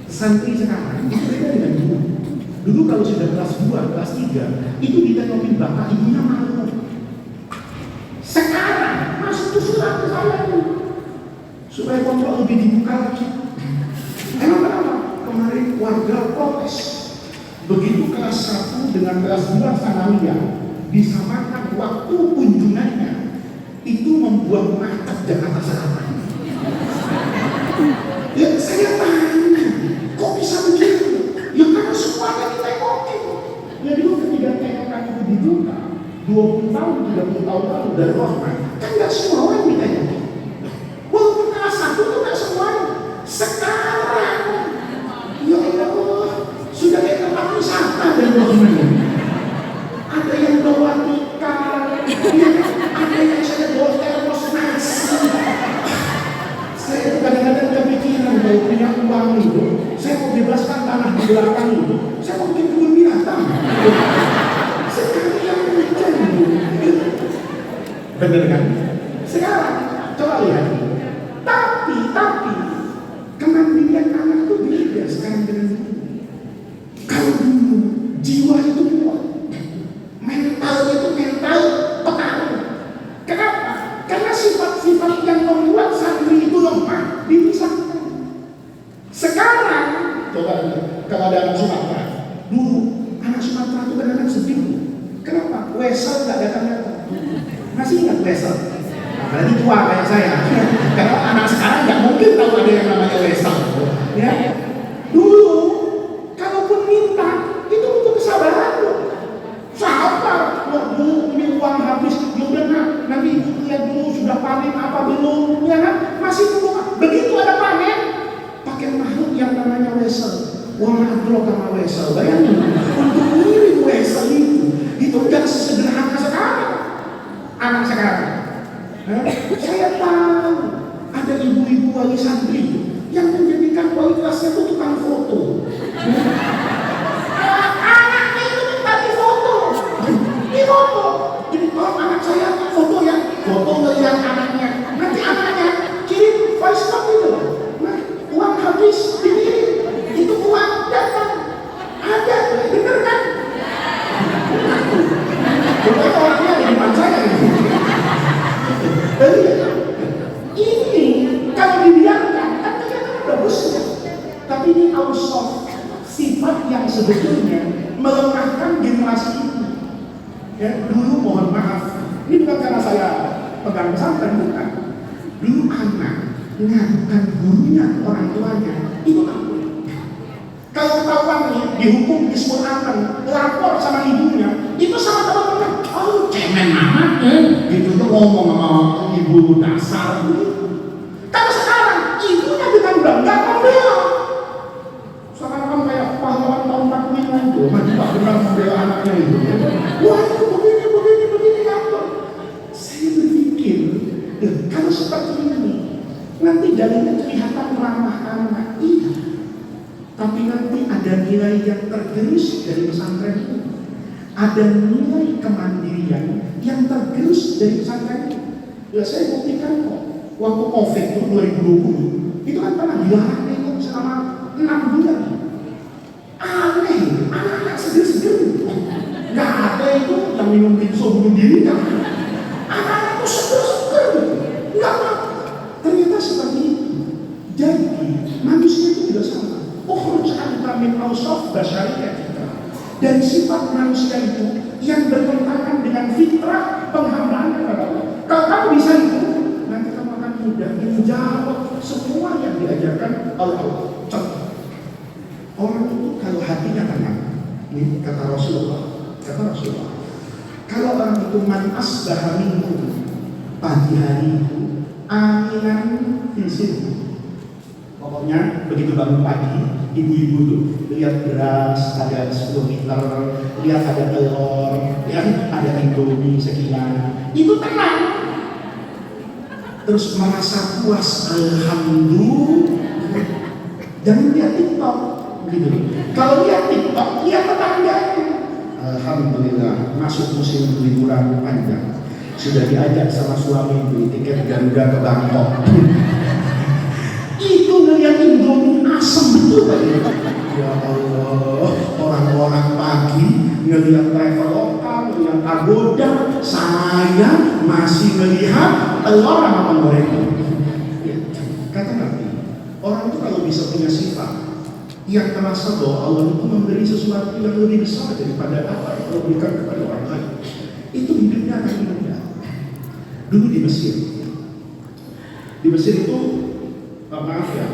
Santri sekarang itu beda dengan dulu. Dulu kalau sudah kelas 2, kelas 3 itu ditengokin bapak ibunya malu. Sekarang masuk surat ke saya supaya kontrol lebih dibuka lagi. Emang kenapa? Kemarin warga protes. Begitu kelas 1 dengan kelas 2 sanawiyah disamakan waktu kunjungannya, itu membuat macet Jakarta Selatan. Ya saya tanya, kok bisa begitu? Ya karena semuanya ditengokin. Ya dulu ketika tengokan itu dibuka 20 tahun, 30 tahun lalu dari Rahman, kan gak semua orang ditengokin. Walaupun kelas 1 itu gak semuanya. Sekarang ya Allah, sudah kayak tempat wisata dari Rahman. Ada yang bawa tikar, ada yang saya bawa termos nasi. Saya kadang-kadang kepikiran kalau punya uang itu, saya mau bebaskan tanah di belakang itu, saya mau bikin kebun binatang. Sekarang yang hujan itu, bener kan? Sekarang coba lihat. Tapi kemandirian anak itu beda sekarang dengan dulu. Kalau dulu jiwa itu kuat, mentalnya itu mental petarung. Kenapa? Karena sifat-sifat yang membuat santri itu lemah dipisahkan. Sekarang coba kalau ada anak Sumatera, dulu anak Sumatera itu kadang-kadang sedih. Kenapa? Wesel nggak datang-datang. Masih ingat Wesel? Berarti tua kayak saya. Karena anak sekarang nggak mungkin tahu ada yang namanya Wesel. Ya. Dulu, kalaupun minta, itu butuh kesabaran loh. Sabar, Bu, ini uang habis. Yaudah nak, nanti ibu lihat dulu sudah panen apa belum, ya kan? Masih tunggu. Begitu ada panen, pakai makhluk yang namanya Wesel. Wah, adro sama Wesel. Bayangin, untuk ngirim Wesel itu nggak sesederhana sekarang. Anak sekarang. Saya tahu ada ibu-ibu wali santri yang menjadikan kualitasnya itu tukang foto. Anaknya itu minta difoto. Jadi kalau anak saya foto ngelihat anaknya, nanti anaknya kirim voice note itu. Nah, uang habis dikirim, itu uang datang. Ada, bener kan? Betul orangnya di depan saya gitu. Ini kalau dibiarkan kan kelihatan bagusnya, tapi ini ausaf sifat yang sebetulnya melemahkan generasi ini. Ya, dulu mohon maaf, ini bukan karena saya pegang pesantren, bukan. Dulu anak ngadukan gurunya orang tuanya itu ampun. Kalau ketahuan nih dihukum di sekolah lapor sama ibunya, itu sama teman-teman. Oh, cemen amat gitu tuh ngomong sama ibu dasar gitu. Kalau sekarang ibunya dengan bangga membela. Sekarang kayak pahlawan tahun 45 itu, masih tak benar membela anaknya itu. Wah itu begini ngatur. Saya berpikir, kalau seperti ini, nanti jadinya kelihatan ramah anak. Iya. Tapi nanti ada nilai yang tergerus dari pesantren ini. Ada nilai kemandirian dari pesantren itu. Ya saya buktikan kok. Waktu COVID itu 2020, itu kan pernah dilarang itu selama 6 bulan. Aneh, anak-anak seger-seger. Nggak ada itu yang minum binso bunuh diri kan. Anak-anak itu seger-seger. Nggak apa. Ternyata seperti itu. Jadi manusia itu juga sama. Ukhruj anta min awsaf basyariyah kita. Dan sifat manusia itu yang bertentangan dengan fitrah penghambaan kepada Allah. Kalau kamu bisa itu, nanti kamu akan mudah menjawab semua yang diajarkan oleh Allah. Contoh, orang itu kalau hatinya tenang, ini kata Rasulullah, kalau orang itu man asbaha minkum, pagi hari itu aminan fisik. Pokoknya begitu bangun pagi, ibu-ibu tuh lihat beras ada 10 liter, lihat ada telur, lihat ada indomie sekian, itu tenang. Terus merasa puas, alhamdulillah. Jangan lihat TikTok, gitu. Kalau lihat TikTok, lihat tetangganya. Alhamdulillah, masuk musim liburan panjang. Sudah diajak sama suami beli tiket Garuda ke Bangkok. Itu ngeliat Indomie asem betul kan? Ya Allah, orang-orang pagi ngeliat Traveloka, ngeliat Agoda, saya masih melihat telur sama penggoreng. Ya, kata Nabi, orang itu kalau bisa punya sifat yang terasa bahwa Allah itu memberi sesuatu yang lebih besar daripada apa yang Allah berikan kepada orang lain, itu hidupnya akan mudah. Dulu di Mesir itu maaf ya,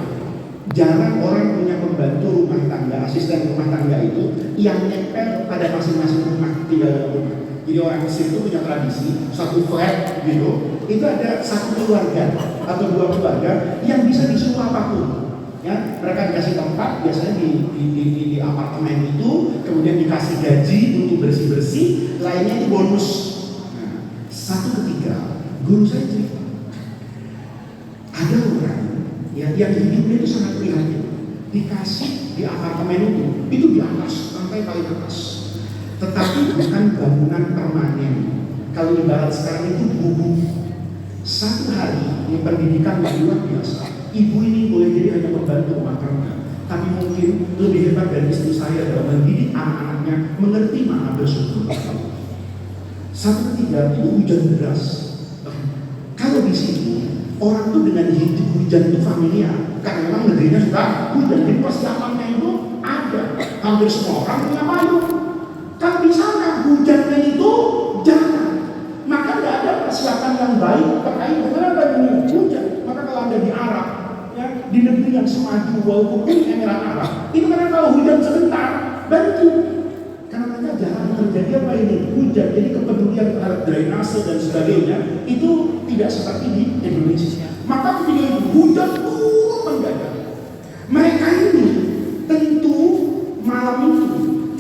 jarang orang punya pembantu rumah tangga, asisten rumah tangga itu yang nempel pada masing-masing rumah, tinggal dalam rumah. Jadi orang Mesir itu punya tradisi, satu flat gitu, itu ada satu keluarga atau 2 keluarga yang bisa disuruh apapun. Ya, mereka dikasih tempat, biasanya di apartemen itu, kemudian dikasih gaji untuk bersih-bersih, lainnya itu bonus. Nah, satu ketika, guru saya cerita, ada orang ya, yang hidupnya itu sangat prihatin, dikasih di apartemen itu di atas, lantai paling atas, tetapi bukan bangunan permanen. Kalau ibarat sekarang itu gubuk. Satu hari yang pendidikan yang luar biasa, ibu ini boleh jadi hanya membantu rumah tangga, tapi mungkin lebih hebat dari istri saya dalam mendidik anak-anaknya mengerti makna bersyukur. Satu ketika itu hujan deras. Kalau di sini orang tuh dengan hidup hujan itu familiar, karena memang negerinya sudah hujan, jadi persiapannya itu ada. Hampir semua orang punya payung. Kan di sana hujannya itu jarang, maka tidak ada persiapan yang baik terkait dengan ini hujan. Maka kalau Anda di Arab, ya, di negeri yang semaju walaupun ini Emirat Arab, itu karena kalau hujan sebentar bantu. Karena mereka jarang terjadi apa ini hujan, jadi kepedulian terhadap drainase dan sebagainya itu tidak seperti di Indonesia. Maka ketika hujan mendadak, mereka ini tentu malam itu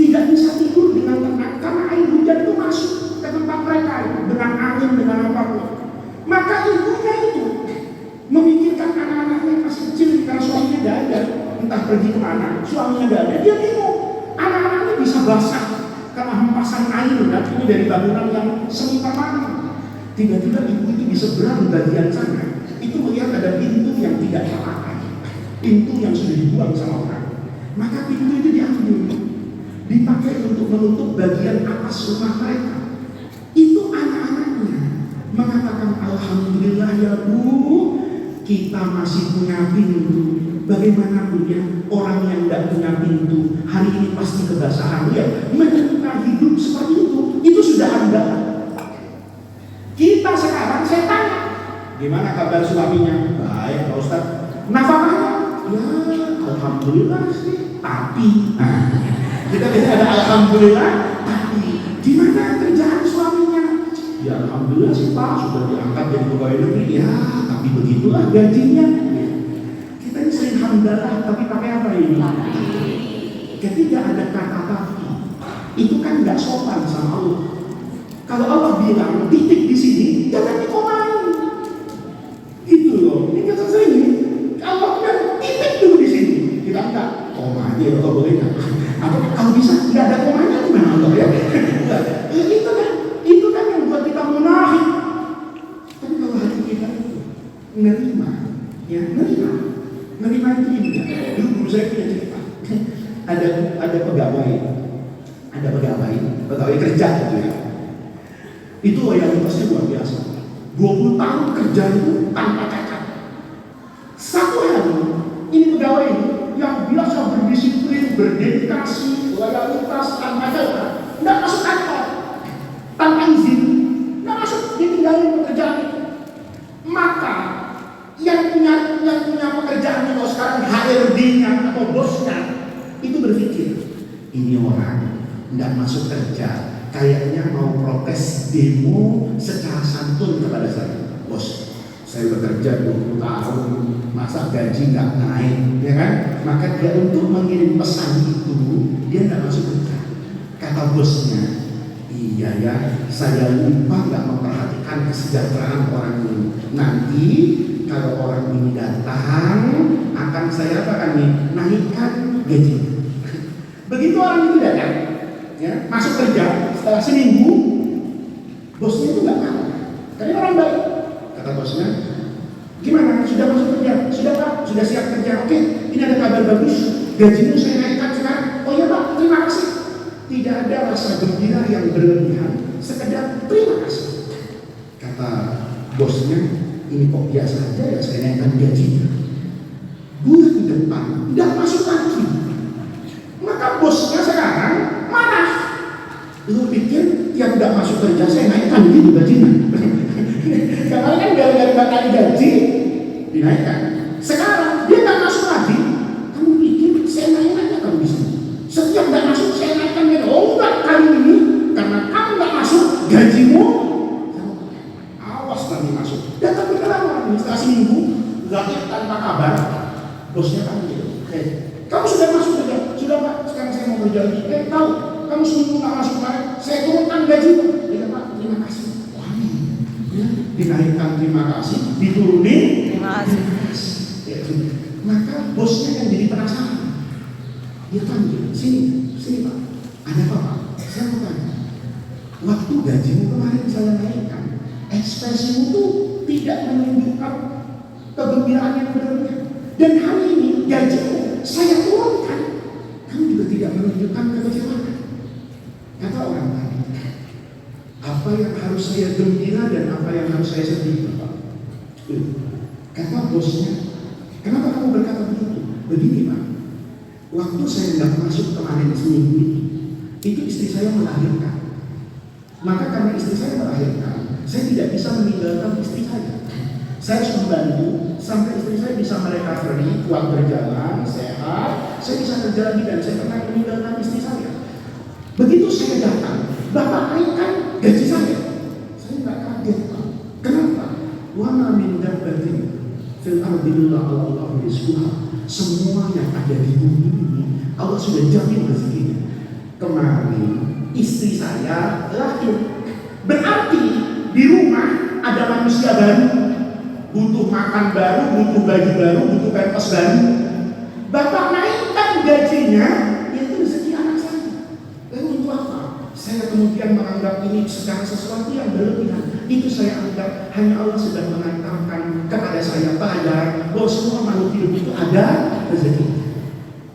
tidak bisa tidur dengan tenang karena air hujan itu masuk ke tempat mereka dengan angin, dengan apapun. Maka ibunya itu memikirkan anak-anaknya masih kecil karena suaminya tidak ada, entah pergi kemana, suaminya tidak ada, dia bingung. Anak-anaknya bisa basah karena hempasan air ini dari bangunan yang semi permanen. Tiba-tiba ibu itu di seberang bagian sana itu melihat ada pintu yang tidak terpakai, pintu yang sudah dibuang sama orang. Maka pintu itu diambil, dipakai untuk menutup bagian atas rumah mereka. Itu anak-anaknya mengatakan, alhamdulillah ya Bu, kita masih punya pintu. Bagaimanapun ya, orang yang tidak punya pintu hari ini pasti kebasahan. Ya, menerima hidup seperti itu sudah Anda. Kita sekarang saya tanya, gimana kabar suaminya? Baik Pak Ustaz. Nafkahnya? Ya, alhamdulillah sih. Tapi, kita bisa ada alhamdulillah. Tapi, gimana kerjaan suaminya? Ya alhamdulillah sih Pak, sudah diangkat jadi pegawai negeri. Ya, tapi begitulah gajinya. Kita ini sering hamdalah, tapi pakai apa ini? Ketika ada kata tapi, itu kan nggak sopan sama Allah. Kalau Allah bilang titik di sini, jangan dikomain. Itu loh. Ini kata saya ini, Allah bilang titik dulu di sini. Kita enggak koma aja kalau boleh nggak? Atau kalau bisa nggak ada komanya gimana Allah ya? Itu kan yang buat kita munafik. dulu saya punya cerita. ada pegawai kerja gitu ya. Itu loyalitasnya luar biasa. 20 tahun kerja itu tanpa cacat. Satu hari ini pegawai ini yang biasa berdisiplin, berdedikasi, loyalitas tanpa cacat, nggak masuk kantor tanpa izin, nggak masuk, ditinggalin pekerjaan itu. Maka yang punya pekerjaan itu sekarang HRD-nya atau bosnya itu berpikir, ini orang nggak masuk kerja, kayaknya mau protes demo secara santun kepada saya. Bos, saya bekerja 20 tahun, masa gaji nggak naik, ya kan? Maka dia untuk mengirim pesan itu, dia nggak masuk kerja. Kata bosnya, iya ya, saya lupa nggak memperhatikan kesejahteraan orang ini. Nanti kalau orang ini datang, akan saya naikkan gaji. Begitu orang itu datang, ya, masuk kerja, setelah seminggu, bosnya itu nggak tahu. Karena orang baik. Kata bosnya, gimana? Sudah masuk kerja? Sudah Pak? Sudah siap kerja? Oke, ini ada kabar bagus, gajimu saya naikkan sekarang. Oh iya Pak, terima kasih. Tidak ada rasa gembira yang berlebihan, sekedar terima kasih. Kata bosnya, ini kok biasa aja ya saya naikkan gajinya. Bulan depan tidak masuk lagi. Maka bosnya sekarang marah. Lu pikir tiap tidak masuk kerja saya naikkan gitu gajinya? Karena kan gara-gara kali gaji dinaikkan. Sekarang dia tidak masuk lagi. Kamu pikir saya naikkan aja kamu bisa? Setiap tidak masuk saya naikkan gitu. Oh enggak, kali ini karena kamu tidak masuk gajimu, awas nanti masuk. Datang ke lama setelah seminggu, lagi tanpa kabar, bosnya kan gitu. Kamu sudah masuk kerja? Sudah Pak, sekarang saya mau kerja lagi. Tahu, kamu seminggu nggak masuk kemarin, saya turunkan gajimu. Ya Pak, terima kasih. Wah, ya, dinaikkan terima kasih, diturunin terima kasih. Ya, maka bosnya yang jadi penasaran. Dia panggil, sini Pak, ada apa Pak? Saya mau tanya, waktu gajimu kemarin saya naikkan, ekspresimu tuh tidak menunjukkan kegembiraan yang berlebihan. Dan hari ini gajimu saya turunkan, kamu juga tidak menunjukkan kekecewaan. Kata orang tadi, apa yang harus saya gembira dan apa yang harus saya sedih Pak? Kata bosnya, kenapa kamu berkata begitu? Begini Pak, waktu saya nggak masuk kemarin seminggu ini, itu istri saya melahirkan. Maka karena istri saya melahirkan, saya tidak bisa meninggalkan istri saya. Saya harus membantu sampai istri saya bisa merecovery, kuat berjalan, sehat. Saya bisa kerja lagi dan saya pernah meninggalkan istri saya. Begitu saya datang, Bapak naikkan gaji saya. Saya nggak kaget Pak. Kenapa? Wa ma min dabbatin fil ardi illa Allahu rizquha. Semua yang ada di bumi ini Allah sudah jamin rezekinya. Kemarin istri saya lahir, berarti di rumah ada manusia baru, butuh makan baru, butuh baju baru, butuh pampers baru. Bapak naikkan gajinya, itu rezeki anak saya. Lalu untuk apa? Saya kemudian menganggap ini secara sesuatu yang berlebihan. Itu saya anggap hanya Allah sedang mengantarkan kepada saya pelajaran bahwa semua makhluk hidup itu ada rezeki.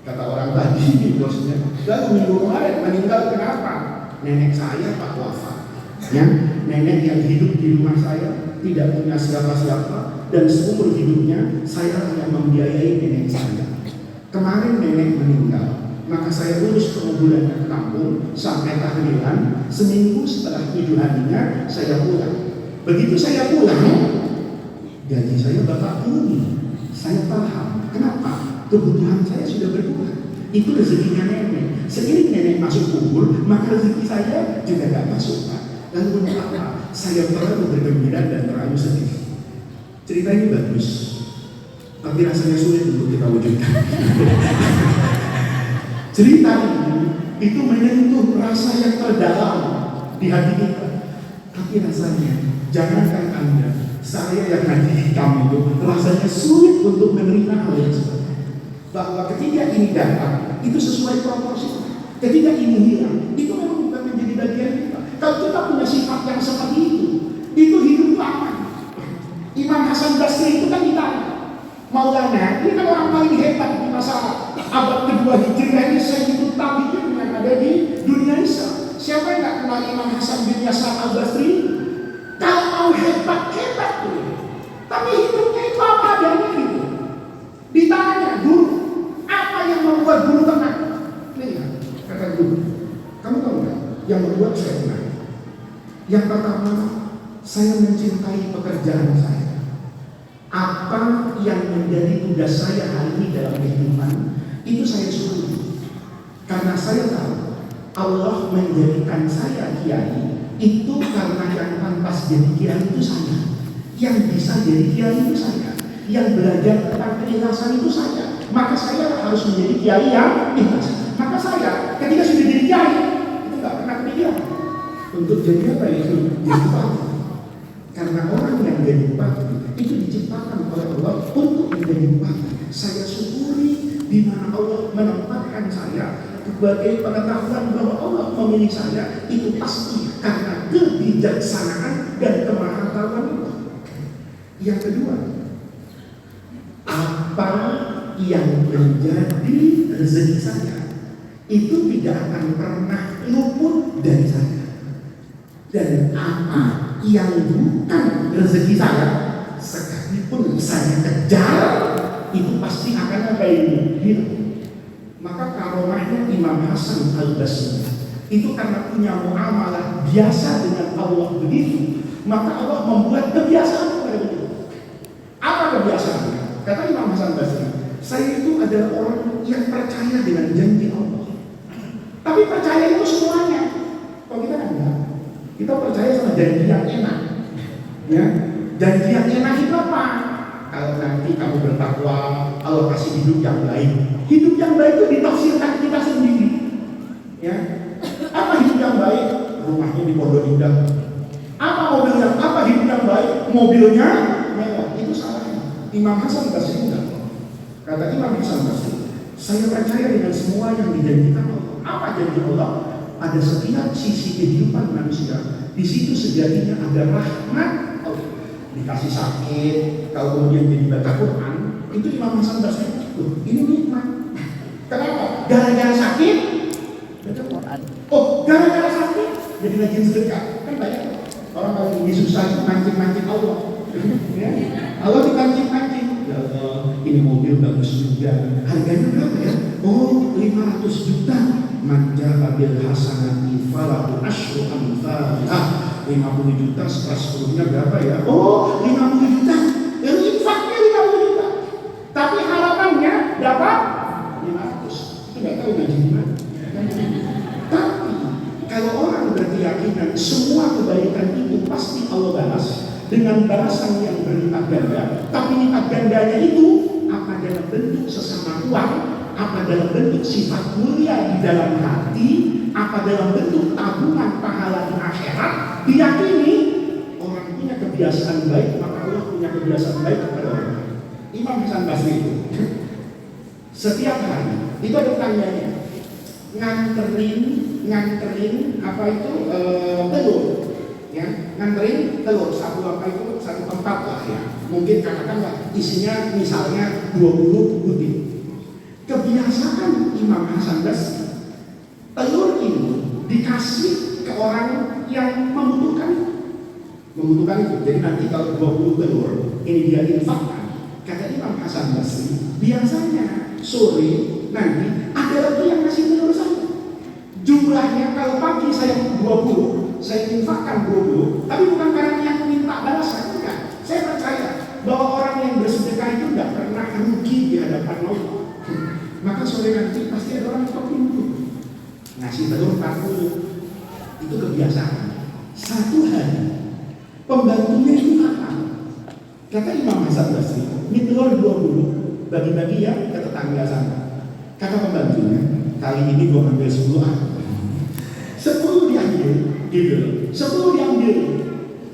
Kata orang tadi, bosnya, lalu minggu kemarin meninggal kenapa? Nenek saya Pak wafat. Ya, nenek yang hidup di rumah saya tidak punya siapa-siapa dan seumur hidupnya saya yang membiayai nenek saya. Kemarin nenek meninggal, maka saya urus penguburannya ke kampung sampai tahlilan. Seminggu setelah 7 harinya saya pulang. Begitu saya pulang, gaji saya Bapak turun. Saya paham kenapa, kebutuhan saya sudah berkurang. Itu rezekinya nenek. Seiring nenek masuk kubur, maka rezeki saya juga tidak masuk Pak. Lalu apa? Saya terlalu bergembira dan terlalu sedih. Cerita ini bagus, tapi rasanya sulit untuk kita wujudkan. Cerita ini itu menyentuh rasa yang terdalam di hati kita. Tapi rasanya, jangankan Anda, saya yang hati hitam itu rasanya sulit untuk menerima hal yang seperti itu. Bahwa ketika ini datang, itu sesuai proporsi. Ketika ini hilang, itu memang bukan menjadi bagian kita. Kalau kita punya sifat yang seperti itu hidup aman. Imam Hasan Basri itu kan ditanya, Maulana, ini kan orang paling hebat di masa abad kedua Hijriah ini, Sayyidul Tabi'in yang ada di dunia Islam. Siapa yang nggak kenal Imam Hasan bin Yasar al-Basri? Kalau mau hebat tuh. Tapi hidupnya itu apa adanya gitu. Ditanya guru, apa yang membuat guru tenang? Ini ya, kata guru. Kamu tahu nggak? Yang membuat saya tenang. Yang pertama, saya mencintai pekerjaan saya. Apa yang menjadi tugas saya hari ini dalam kehidupan itu saya syukuri. Karena saya tahu Allah menjadikan saya kiai itu karena yang pantas jadi kiai itu saya, yang bisa jadi kiai itu saya, yang belajar tentang keikhlasan itu saya. Maka saya harus menjadi kiai yang ikhlas. Maka saya ketika sudah jadi kiai itu nggak pernah kepikiran untuk jadi apa itu, jadi bupati. Karena orang yang jadi bupati itu diciptakan oleh Allah untuk menjadi bupati. Saya syukuri di mana Allah menempatkan saya sebagai pengetahuan bahwa Allah memilih saya itu pasti karena kebijaksanaan dan kemahatauan Allah. Yang kedua, apa yang menjadi rezeki saya itu tidak akan pernah luput dari saya. Dan apa yang bukan rezeki saya, sekalipun saya kejar, itu pasti akan apa ini? Hilang. Maka karomahnya Imam Hasan al-Basri itu karena punya muamalah biasa dengan Allah begitu, maka Allah membuat kebiasaan kepada begitu. Apa kebiasaannya? Kata Imam Hasan al-Basri, saya itu adalah orang yang percaya dengan janji Allah. Tapi percaya itu semuanya. Kalau kita kan enggak. Kita percaya sama janji yang enak, ya. Janji yang enak itu apa? Kalau nanti kamu bertakwa, Allah kasih hidup yang baik. Hidup yang baik itu ditafsirkan kita sendiri, ya. Apa hidup yang baik? Rumahnya di Pondok Indah. Apa mobilnya? Apa hidup yang baik? Mobilnya mewah. Itu salahnya. Imam Hasan Basri enggak. Kata Imam Hasan Basri, saya percaya dengan semua yang dijanjikan Allah. Apa janji Allah? Pada setiap sisi kehidupan manusia, di situ sejatinya ada rahmat Allah. Dikasih sakit, kalau kemudian jadi baca Quran, itu Imam Hasan Basri, ini nikmat. Kenapa? Gara-gara sakit, baca Quran. Oh, gara-gara sakit, jadi rajin sedekah. Kan banyak orang kalau lagi susah mancing-mancing Allah. Ya? Allah dipancing-pancing. Ya Allah, ini mobil bagus juga. Harganya berapa ya? Oh, 500 juta. Manja bil hasanati falahu asyru amsalha. 50 juta setelah 10-nya berapa ya? Oh, 50 juta. Itu infaknya 50 juta. Tapi harapannya dapat 500. Itu enggak tahu ngaji gimana. Tapi kalau orang berkeyakinan semua kebaikan itu pasti Allah balas dengan balasan yang berlipat ganda. Tapi lipat gandanya itu apa dalam bentuk sesama uang, apa dalam bentuk sifat mulia di dalam hati, apa dalam bentuk tabungan pahala di akhirat. Diyakini orang punya kebiasaan baik, maka Allah punya kebiasaan baik kepada orang. Imam Hasan Basri itu setiap hari itu ada tanyanya, nganterin apa itu telur, ya, nganterin telur satu tempat lah ya. Mungkin katakanlah isinya misalnya 20 butir. Kebiasaan Imam Hasan Basri, telur ini dikasih ke orang yang membutuhkan itu. Jadi nanti kalau 20 telur ini dia infakkan. Kata Imam Hasan Basri, biasanya sore nanti ada lagi yang ngasih telur saya. Jumlahnya kalau pagi saya 20, saya infakkan 20, tapi bukan karena yang minta balasan, enggak. Saya percaya bahwa orang yang bersedekah itu tidak pernah rugi di hadapan Allah. Maka sore nanti pasti ada orang yang pintu ngasih telur 40. Itu kebiasaan. Satu hari pembantunya itu makan. Kata Imam Hasan Basri, ini telur 20, bagi-bagi ya ke tetangga sana. Kata pembantunya, kali ini gua ambil 10 ah. 10 diambil, gitu. 10 diambil.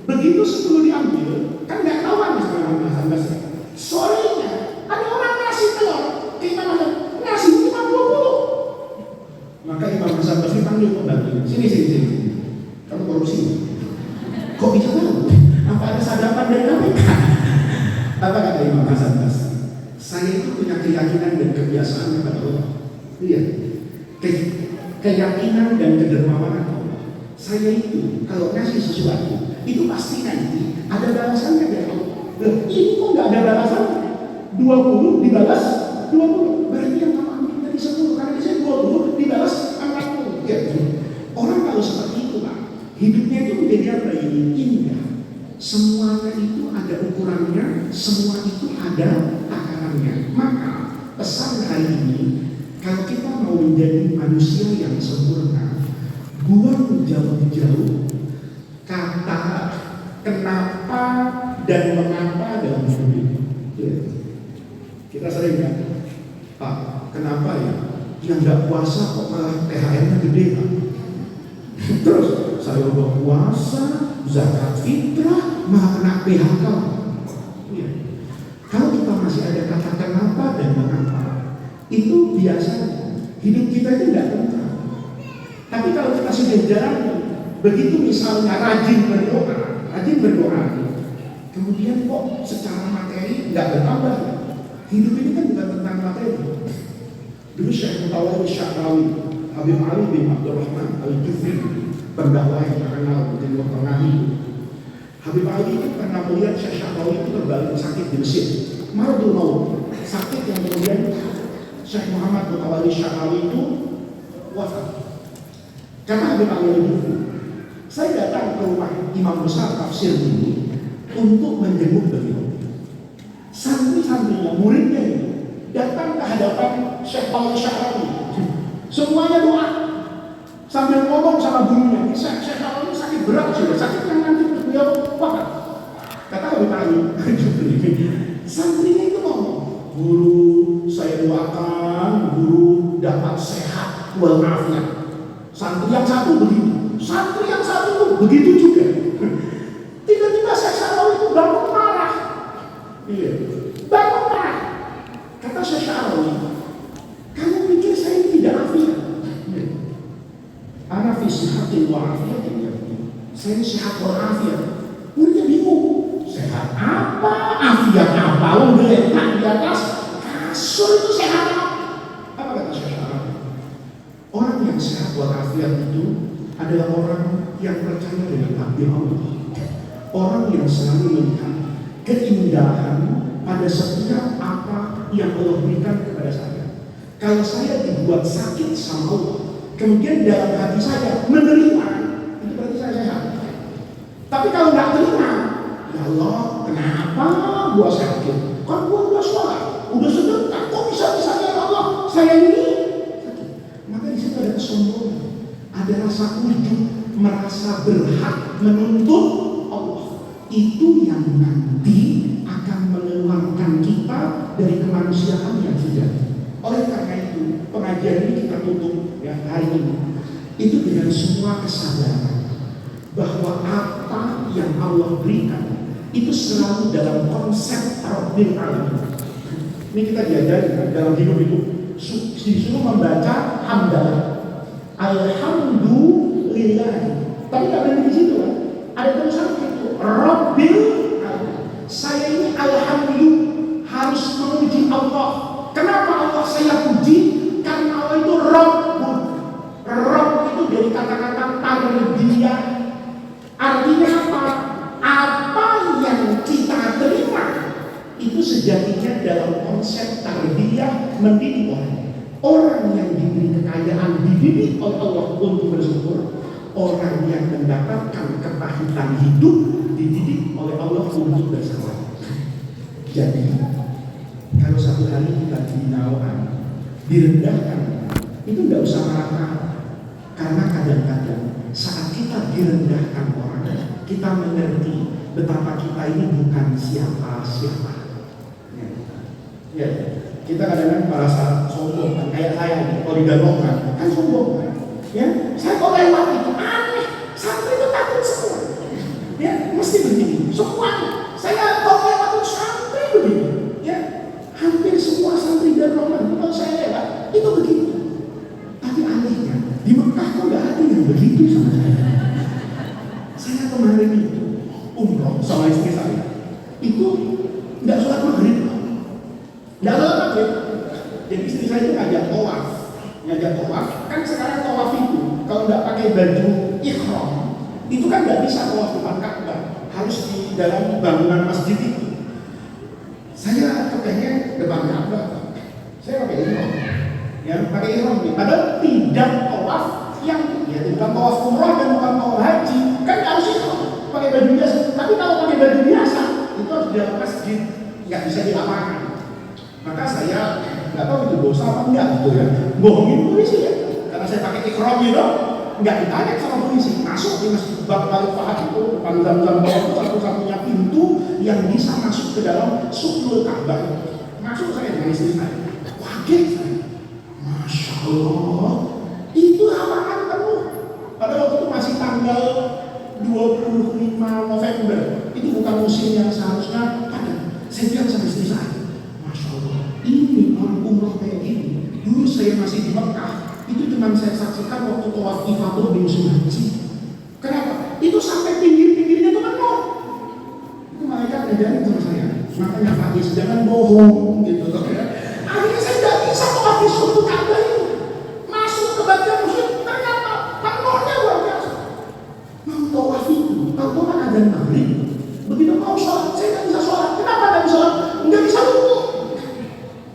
Begitu 10 diambil, kan nggak tahuan sama Imam Hasan Basri. Sorenya ada orang ngasih telur, kita ngasih 50. Maka Imam Hasan Basri panggil pembantunya, sini. Kamu korupsi? Kok bisa tahu? Apa ada sadapan dari KPK? Apa kata Imam Hasan Basri? Saya itu punya keyakinan dan kebiasaan kepada Allah. Iya. Keyakinan dan kedermawanan Allah. Saya itu kalau ngasih sesuatu itu pasti nanti ada balasannya dari Allah. Ini kok nggak ada balasannya? 20 dibalas 20. Berarti yang kamu ambil dari 10 karena saya 20 dibalas 40. Ya. Orang kalau seperti itu Pak, hidupnya itu menjadi apa ini? Indah. Semuanya itu ada ukurannya, semua itu ada takarannya. Maka pesan hari ini, kalau kita mau menjadi manusia yang sempurna, buang jauh-jauh kata kenapa dan mengapa dalam hidup ini. Kita sering kan, Pak, kenapa ya? Yang nggak puasa kok malah THR-nya gede Pak? Terus saya udah puasa, zakat fitrah, malah kena PHK. Ya. Kalau kita masih ada kata kenapa dan mengapa, itu biasanya hidup kita itu tidak tentram. Tapi kalau kita sudah jarang, begitu misalnya rajin berdoa, kemudian kok secara materi nggak bertambah. Hidup ini kan bukan tentang materi. Dulu Syekh Mutawalli Sya'rawi, Habib Ali bin Abdurrahman Al-Jufri, pendakwah yang terkenal di Timur Tengah itu. Habib Ali itu pernah melihat Syekh Sya'rawi itu terbaring sakit di Mesir, maradul maut, sakit yang kemudian Syekh Muhammad Mutawalli Sya'rawi itu wafat. Karena Habib Ali Al-Jufri, saya datang ke rumah imam besar tafsir ini untuk menjenguk beliau. Santri-santrinya, muridnya ini datang ke hadapan Syekh Mutawalli Sya'rawi. Semuanya doa sambil ngomong sama gurunya. Syekh Mutawalli sakit berat sudah, sakit yang nanti beliau wafat. Kata Habib Ali, santrinya itu ngomong, guru saya doakan guru dapat sehat walafiat. Santri yang satu begitu, santri yang satu begitu juga. Tiba-tiba Syekh Sya'rawi itu bangun marah. Iya, bangun marah. Kata Syekh Sya'rawi, kamu pikir saya tidak afiat? Ana fi sihatin wa afiatin ya. Saya sehat walafiat. Muridnya bingung. Sehat apa? Afiat apa? Udah letak di atas kasur itu sehat apa? Apa kata Syekh Sya'rawi? Orang yang sehat walafiat itu adalah orang yang percaya dengan takdir Allah. Orang yang selalu melihat keindahan pada setiap apa yang Allah berikan kepada saya. Kalau saya dibuat sakit sama Allah, kemudian dalam hati saya menerima, itu berarti saya sehat. Tapi kalau nggak terima, ya Allah, kenapa gua sakit? Kan gua udah sholat, udah sedekah, kok bisa-bisanya ya Allah saya ini sakit? Maka di situ ada kesombongan, ada rasa ujub, merasa berhak menuntut Allah. Itu yang nanti akan mengeluarkan kita dari kemanusiaan yang sejati. Oleh karena itu, pengajian ini kita tutup ya hari ini itu dengan semua kesadaran bahwa apa yang Allah berikan itu selalu dalam konsep Rabbil Alamin. Ini kita diajari dalam hidup itu disuruh membaca hamdalah, alhamdulillah. Tapi nggak berhenti di situ kan? Ada tulisan itu Rabbil Alamin. Saya ini alhamdulillah harus memuji Allah. Kenapa Allah saya puji? Karena Allah itu Rabbun. Rabb itu dari kata-kata tarbiyah. Artinya apa? Apa yang kita terima itu sejatinya dalam konsep tarbiyah mendidik orang. Orang yang diberi kekayaan dididik oleh Allah untuk bersyukur. Orang yang mendapatkan ketahitan hidup dididik oleh Allah untuk bersabar. Jadi kalau satu hari kita dihinakan, direndahkan, itu tidak usah marah. Karena kadang-kadang saat kita direndahkan orang, kita mengerti betapa kita ini bukan siapa-siapa. Ya, kita kadang-kadang merasa sombong, kan? Kayak saya nih, kalau didanongkan, kan sombong kan? Ya, saya kok lewat itu aneh, santri itu takut semua. Ya, mesti begini, semuanya. Saya kok lewat itu santri begini. Ya, hampir semua santri dan roman kalau saya lewat itu begitu. Tapi anehnya di Mekah kok nggak ada yang begitu sama saya. Saya kemarin itu umroh sama istri saya, itu nggak sholat maghrib. Nggak sholat maghrib. Jadi istri saya itu ngajak tawaf. Kan sekarang tawaf itu kalau nggak pakai baju ihram itu kan nggak bisa tawaf depan Ka'bah, harus di dalam bangunan masjid itu. Saya pengennya depan Ka'bah, saya pakai ihram, ya pakai ihram nih. Padahal tidak tawaf yang ya bukan tawaf umroh dan bukan tawaf haji, kan harus ihram pakai baju biasa. Tapi kalau pakai baju biasa itu harus di dalam masjid, nggak bisa di lapangan. Maka saya nggak tahu itu dosa apa enggak gitu ya, bohongin polisi ya, karena saya pakai ihram gitu, nggak ditanya sama polisi. Masuk di masjid Balik Fahad itu depan Zam-Zam itu satu-satunya pintu yang bisa masuk ke dalam Sukul Ka'bah. Masuk saya dengan istri saya, kaget saya, masya Allah, itu halaman penuh. Pada waktu itu masih tanggal 25 November, itu bukan musim yang seharusnya padat. Saya bilang sama istri saya, masya Allah, ini orang umroh kayak gini. Dulu saya masih di Mekah, itu cuma saya saksikan waktu tawaf ifadah di musim haji. Kenapa? Itu sampai pinggir-pinggirnya itu penuh. Itu mereka ngajarin sama saya. Makanya Fadis jangan bohong gitu loh ya. Akhirnya saya tidak bisa tawaf di Sukul Ka'bah itu. Masuk ke bagian muslim, ternyata penuhnya luar biasa. Mau tawaf itu, tahu kan ada maghrib. Begitu mau sholat, saya tidak bisa sholat. Kenapa tidak bisa sholat? Nggak bisa lupa.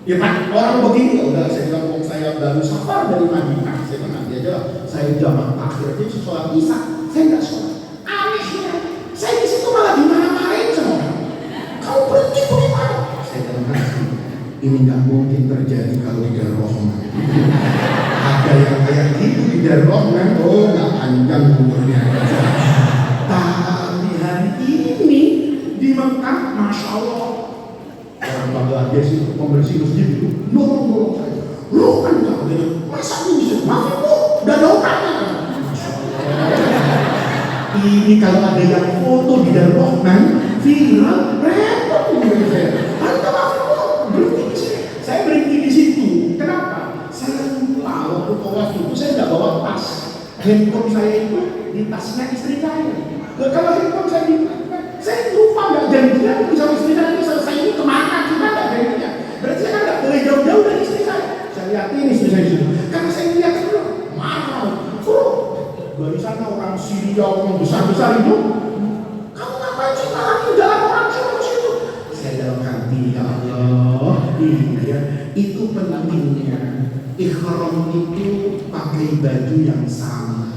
Ya Pak, orang begini ya udah, saya bilang saya baru safar dari Madinah, saya bilang nanti aja saya jamak akhir aja sholat isya, saya nggak sholat. Anehnya, saya di situ malah dimarah-marahin sama orang. Kamu berhenti bagaimana? Saya bilang ini nggak mungkin terjadi kalau di Darrohman. Ada yang kayak gitu di Darrohman, oh nggak panjang umurnya. Tapi hari ini di Mekah, masya Allah. Orang Bangladesh itu pembersih masjid itu nolong saya. Lu kan nggak ada, masa ini bisa maaf bu, udah ada orangnya. Ini kalau ada yang foto di Darrohman viral, repot ini bagi saya. Anda maaf bu, berhenti di sini. Saya berhenti di situ. Kenapa? Saya lupa waktu tawaf itu saya nggak bawa tas. Handphone saya itu di tasnya istri saya. Kalau handphone saya di saya lupa nggak janjian bisa istri saya ini selesai ini kemana kita nggak janjian. Berarti saya kan nggak boleh jauh-jauh dari istri saya. Saya lihatin istri saya itu. Karena saya lihat dulu, mana? Dari sana orang Syria orang besar-besar itu. Kamu ngapain sih malah jalan orang sana situ? Saya dalam hati ya Allah, iya itu pentingnya. Ihram itu pakai baju yang sama.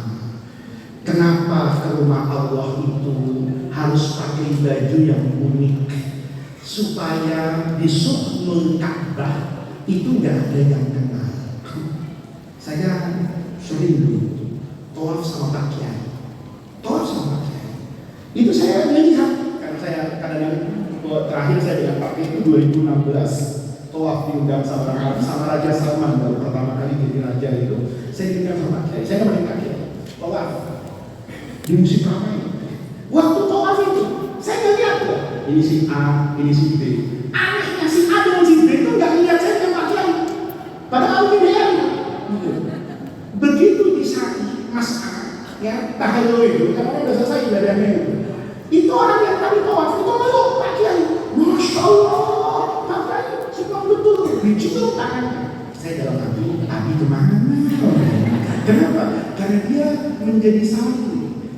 Kenapa ke rumah Allah itu harus pakai baju yang unik supaya di Sukul Ka'bah itu nggak ada yang kenal. Saya sering dulu tawaf sama Pak Kiai, itu saya melihat karena saya kadang-kadang terakhir saya dengan Pak Kiai itu 2016 tawaf diundang sama Raja Salman baru pertama kali jadi raja itu. Saya diundang sama Pak Kiai, saya nemenin Pak Kiai tawaf di musim ramai. Waktu tawaf itu, saya nggak lihat loh. Ini si A, ini si B. Anehnya si A dan si B itu nggak lihat saya dengan Pak Kiai. Padahal ini dia. Begitu disari Mas A, ya tahayul itu, karena udah selesai ibadahnya itu orang yang tadi tawaf itu meluk Pak Kiai. Masya Allah, Pak Kiai suka betul, dicium tangannya. Saya dalam hati, Abi kemana? Kenapa? Karena dia menjadi satu.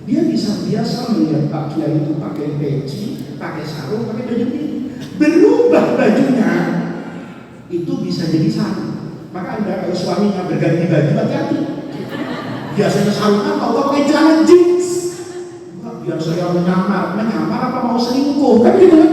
Dia bisa biasa melihat Pak Kiai itu pakai peci, pakai sarung, pakai baju ini. Berubah bajunya, itu bisa jadi satu. Maka Anda kalau suaminya berganti baju, hati-hati. Biasanya sarungan atau pakai celana jeans. Biar saya menyamar apa mau selingkuh? Kan gitu kan?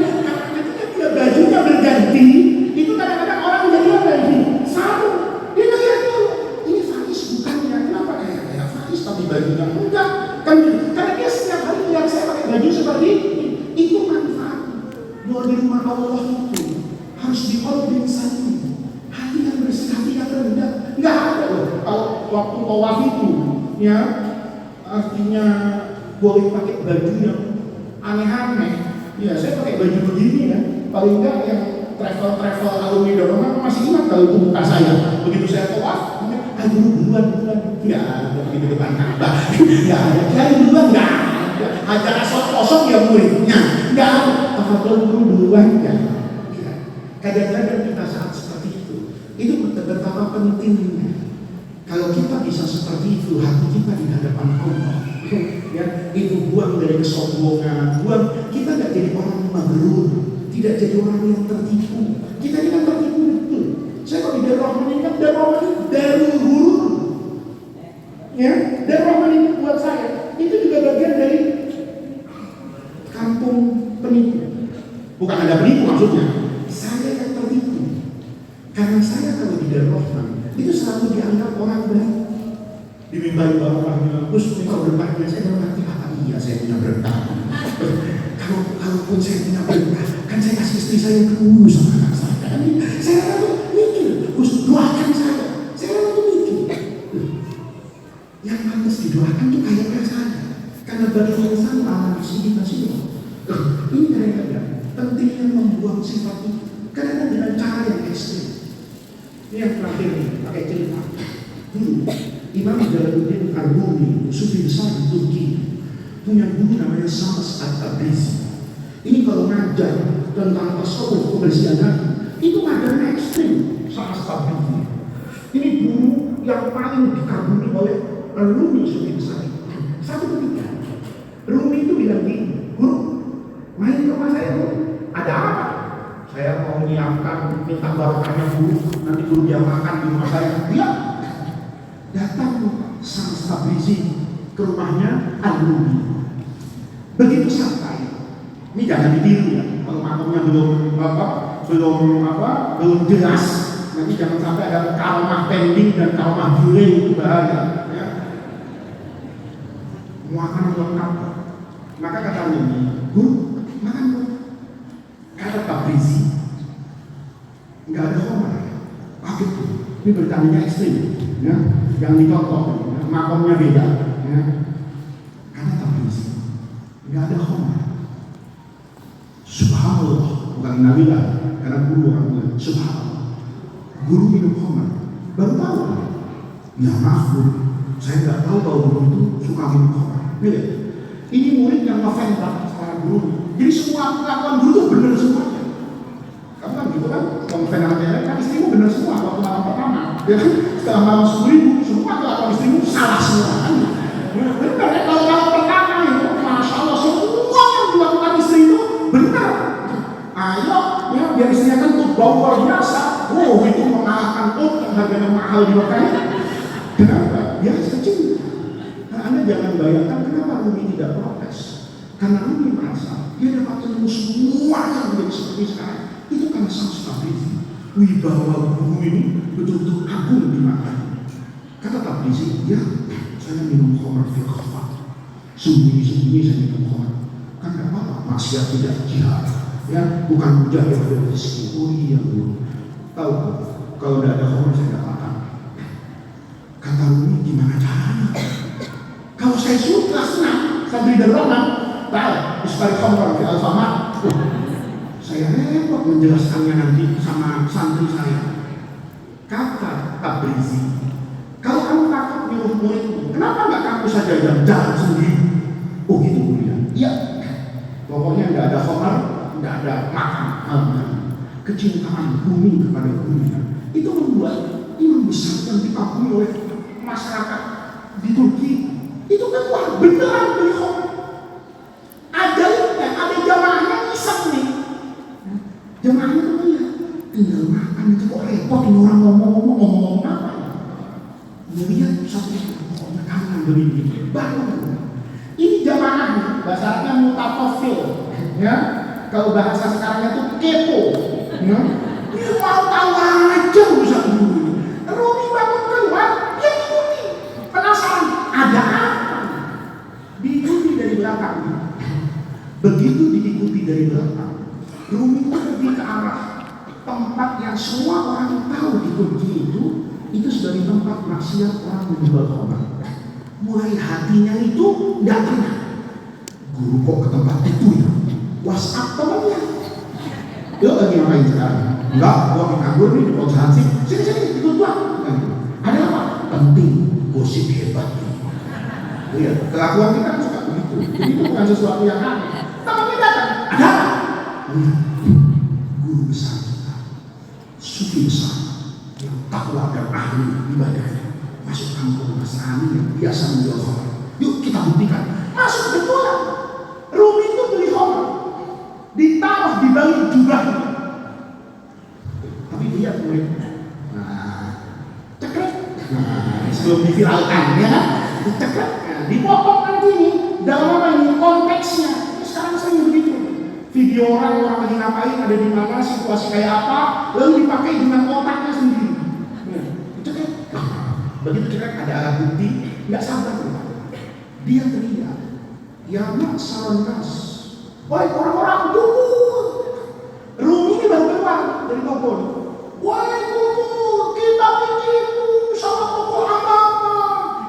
Ketika dia bajunya berganti, itu kadang-kadang orang jadi apa ini? Sarung. Dia lihat tuh, ini Faiz bukannya. Kenapa kayak Faiz tapi bajunya enggak? Kan karena dia setiap hari lihat saya pakai baju seperti ini. Itu manfaat. Bahwa di rumah Allah itu harus diorganisasi. Hati yang bersih, hati yang rendah. Enggak ada loh. Kalau waktu tawaf itu, ya artinya boleh pakai baju yang aneh-aneh. Ya saya pakai baju begini ya. Paling enggak yang travel alumni dorongan masih ingat kalau itu muka saya. Begitu saya tawaf, duluan. Enggak ada begitu depan Ka'bah. Enggak ada. Kiai duluan enggak ada. Acara kosong ya muridnya. Enggak ada. Tafadhol duluan enggak. Kadang-kadang kita saat pentingnya kalau kita bisa seperti itu hati kita di hadapan Allah. Ya, itu buang dari kesombongan, buang kita tidak jadi orang magrur, tidak jadi orang yang tertipu. Kita ini kan tertipu betul. Saya kalau di Darul ini kan Darul ini Darul Gurur, ya Darul ini buat saya itu juga bagian dari kampung penipu. Bukan ada penipu maksudnya, saya yang tertipu. Karena saya kalau di Darul itu selalu dianggap orang baik. Dibimbing bapak-bapaknya, Gus, kalau berkahnya saya dalam hati apa? Iya, saya punya berkah. Kalaupun saya punya berkah, kan saya kasih istri saya dulu sama anak saya. Saya lalu mikir, Gus, doakan saya. Saya lalu mikir, yang pantas didoakan itu kayaknya saya. Karena bagi insan alam sini masih ini kadang-kadang pentingnya membuang sifat itu. Kadang-kadang dengan cara yang ekstrim. Ini yang terakhir nih, pakai cerita. Imam Jalaluddin Ar-Rumi, sufi besar di Turki, punya guru namanya Shams At-Tabrizi. Ini kalau ngajar tentang tasawuf kebersihan hati, itu ngajarnya ekstrim. Shams At-Tabrizi ini guru yang paling dikagumi oleh Ar-Rumi, sufi besar. Satu ketika Rumi itu bilang gini, guru, main ke rumah saya guru, ada apa? Saya mau menyiapkan minta barokahnya guru, nanti guru dia makan di rumah saya. Dia datang Shams Tabrizi ke rumahnya Ar-Rumi. Begitu sampai, ini jangan ditiru ya, kalau makamnya belum jelas, nanti jangan sampai ada karomah pending dan karomah jure, itu bahaya. Ya. Makan lengkap. Maka kata Rumi, guru, makan dulu. Kata Tabrizi, nggak ada hormat. Kaget tuh, ini bertanya ekstrim. Ya, yang dicontoh, ya, makomnya beda, ya. Karena Tabrizi nggak ada hormat. Subhanallah, bukan Nabi lah, karena guru orang bilang Subhanallah. Guru minum hormat, baru tahu. Ya maaf guru, saya nggak tahu bahwa guru itu suka minum hormat. Beda. Ini murid yang ngefans sama guru. Jadi semua pengakuan guru itu benar semuanya. Kamu kan gitu kan, konven aja kan istrimu benar semua waktu malam pertama. Ya kan, setelah malam 10.000 semua kelakuan istrimu salah semua kan. Benar ya, kalau malam pertama itu, masya Allah semua yang dilakukan istri itu benar. Ayo, ya biar istrinya kan tuh bau luar biasa. Oh itu mengalahkan tuh yang harganya mahal di Mekah. Kenapa? Biasa cinta. Nah, Anda jangan bayangkan kenapa Rumi tidak protes. Karena Rumi merasa dia dapat ilmu semua yang menjadi seperti sekarang. Itu karena Shams Tabrizi. Wibawa guru ini betul-betul agung di mata. Kata Tabrizi, ya saya minum khamar fil khafat. Sembunyi-sembunyi saya minum khamar. Kan gak apa-apa, maksiat tidak jihad. Ya, bukan mujahid dari rezeki. Oh iya bro. Tahu kalau tidak ada khamar saya tidak makan. Kata Rumi, gimana caranya? Kalau saya suka senang, saya beli derona, tahu, ispari khamar fil alfamart. Saya repot menjelaskannya nanti sama santri saya. Kata Tabrizi, kalau kamu takut nyuruh muridmu, kenapa nggak kamu saja yang jalan sendiri? Oh gitu mulia. Iya. Pokoknya nggak ada khamar, nggak ada makan. Kecintaan bumi kepada dunia itu membuat imam besar yang dikagumi oleh masyarakat di Turki itu kan wah beneran beli khamar. Ada jamaahnya iseng nih. Jemaahnya tuh lihat, tinggal makan itu kok repot ini orang ngomong apa ya? Melihat satu pokoknya kangen begini, bangun. Ini jemaahnya, bahasanya mutatofil, ya. Kalau bahasa sekarangnya tuh kepo, ya. Dia mau tahu aja urusan dulu. Rumi bangun keluar, dia ikuti, penasaran ada apa? Diikuti dari belakang. Begitu diikuti dari belakang. Rumi pergi ke arah tempat yang semua orang tahu di Turki itu sebagai tempat maksiat orang menjual khamar. Mulai hatinya itu tidak tenang. Guru kok ke tempat itu ya? WhatsApp temannya. Lo lagi ngapain sekarang? Enggak, gua nganggur nih di perusahaan sih. Sini ikut gua. Ada apa? Penting, gosip hebat. Iya, kelakuan kita kan suka begitu. Jadi itu bukan sesuatu yang aneh. Temannya datang, ada apa? Guru besar kita, sufi besar yang takwa dan ahli Nasrani yang biasa menjual khamar. Yuk kita buktikan. Masuk betulan. Rumi itu beli khamar, ditaruh di balik jubahnya. Tapi dia muridnya. Cekrek. Sebelum diviralkan, ya kan? Cekrek. Dipotong nanti nih. Dalam apa ini? Konteksnya. Sekarang sering begitu. Video orang lagi ngapain, ada di mana, situasi kayak apa, lalu dipakai dengan otaknya sendiri. Cekrek. Begitu cekrek ada alat bukti, nggak sabar. Dia teriak, ya ma'syaron nas. Wahai orang-orang tunggu. Rumi ini baru keluar dari toko. Wahai tunggu, kita ditipu sama tokoh agama.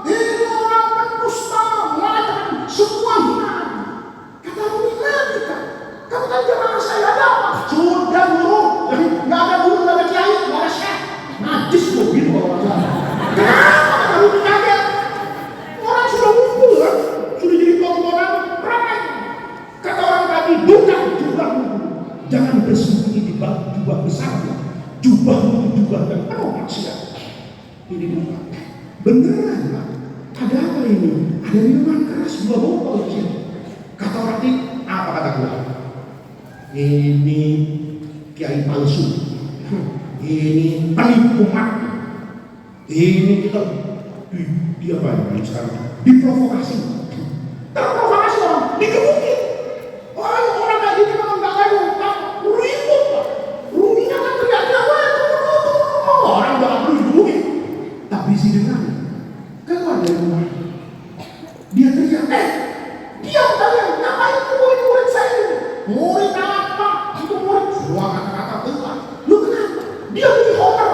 Ini orang pendusta, mengatakan semua hinaan. Kata Rumi, nanti kan kamu kan jamaah saya ada apa? Sudah guru, nggak ada guru, nggak ada kiai, nggak ada syekh. Najis loh gitu kalau orang. Kenapa kata Rumi kaget? Orang sudah ngumpul kan, sudah jadi tontonan ramai. Kata orang tadi, bukan jubahmu, jangan bersembunyi di balik jubah besarnya. Jubahmu itu jubah yang penuh maksiat. Ini bukan beneran Pak. Ada apa ini? Ada minuman keras 2 botol di sini. Kata orang ini, apa kata gua? Ini kiai palsu. Ini penipu mati. Ini kita dia apa ini sekarang? Diprovokasi. Terprovokasi orang, dikebukin. Orang kayak gitu memang nggak kayu, ribut Pak. Ruminya kan teriaknya, orang udah nggak perlu dikebukin. Tapi si dengar, keluar dari rumah. Dia teriak, diam kalian, ngapain murid saya ini? Murid apa? Itu murid. Semua kata-kata keluar. Lu kenapa? Dia punya khamar.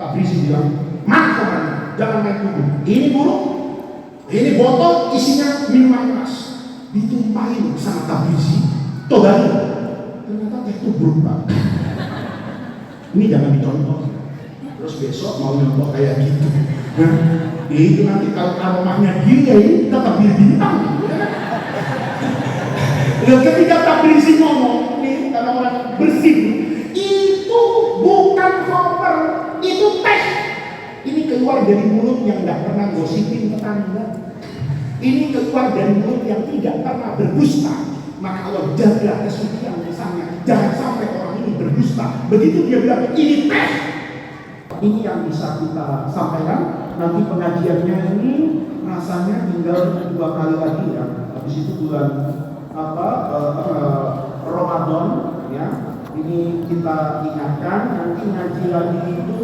Tapi si bilang, mana khamarnya? Jangan main tubuh. Ini buruk. Ini botol isinya minuman keras. Ditumpahin sama Tabrizi. Tobarin. Ternyata teh itu berubah. Ini jangan dicontoh. Terus besok mau nyontoh kayak gitu. Nah, itu nanti kalau aromanya dia ini tetap bintang. Dan ketika Tabrizi ngomong, nih karena orang bersih, itu bukan khamar, itu teh. Ini keluar dari mulut yang tidak pernah gosipin tetangga. Ini keluar dari mulut yang tidak pernah berdusta. Maka Allah jaga kesucian lisannya. Jangan sampai orang ini berdusta. Begitu dia bilang ini teh. Ini yang bisa kita sampaikan. Nanti pengajiannya ini rasanya tinggal 2 kali lagi ya. Habis itu bulan Ramadan ya. Ini kita ingatkan. Nanti ngaji lagi itu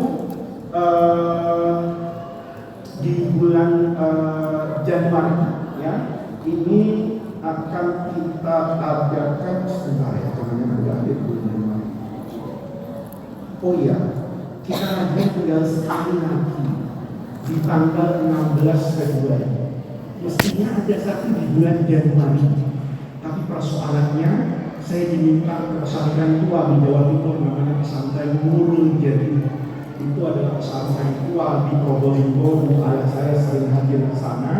di bulan Januari ya. Ini akan kita adakan sebentar ya, tangannya udah ada bulan Januari. Oh iya, kita ngaji tinggal sekali lagi di tanggal 16 Februari. Mestinya ada satu di bulan Januari, tapi persoalannya saya diminta ke pesantren tua di Jawa Timur namanya pesantren Nurul Jadid. Itu adalah pesantren tua di Probolinggo. Ayah saya sering hadir ke sana.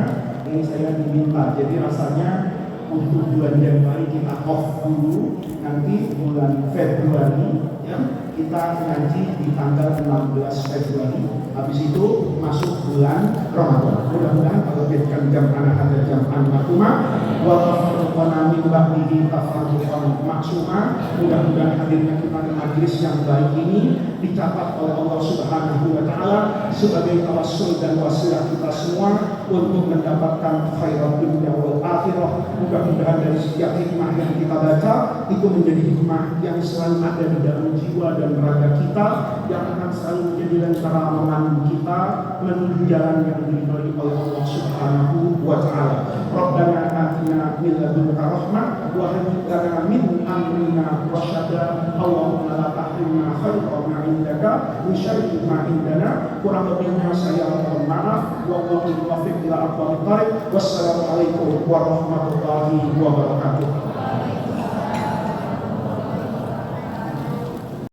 Ini saya diminta. Jadi rasanya untuk bulan Januari kita off dulu. Nanti bulan Februari ya, kita ngaji di tanggal 16 Februari. Habis itu masuk bulan Ramadan. Mudah-mudahan kalau jadikan jam anak ada jam maksumah, wa tafarruqana min ba'dihi tafarruqan maksumah. Mudah-mudahan hadirnya kita di majelis yang baik ini dicatat oleh Allah Subhanahu wa taala sebagai tawassul dan wasilah kita semua untuk mendapatkan khairat dunia wal akhirah. Mudah-mudahan dari setiap hikmah yang kita baca itu menjadi hikmah yang selalu ada di dalam jiwa dan raga kita, yang akan selalu menjadi lentera memandu kita menuju jalan yang diridhoi oleh Allah Subhanahu wa taala. Rabbana atina min ladunka rahmah wa hab lana min amrina rasyada. Allahumma la tahrimna khairan ma indaka wa syarri ma indana. Kurang lebihnya saya mohon maaf. Wallahu muwaffiq ila aqwamit thariq. Wassalamualaikum warahmatullahi wabarakatuh.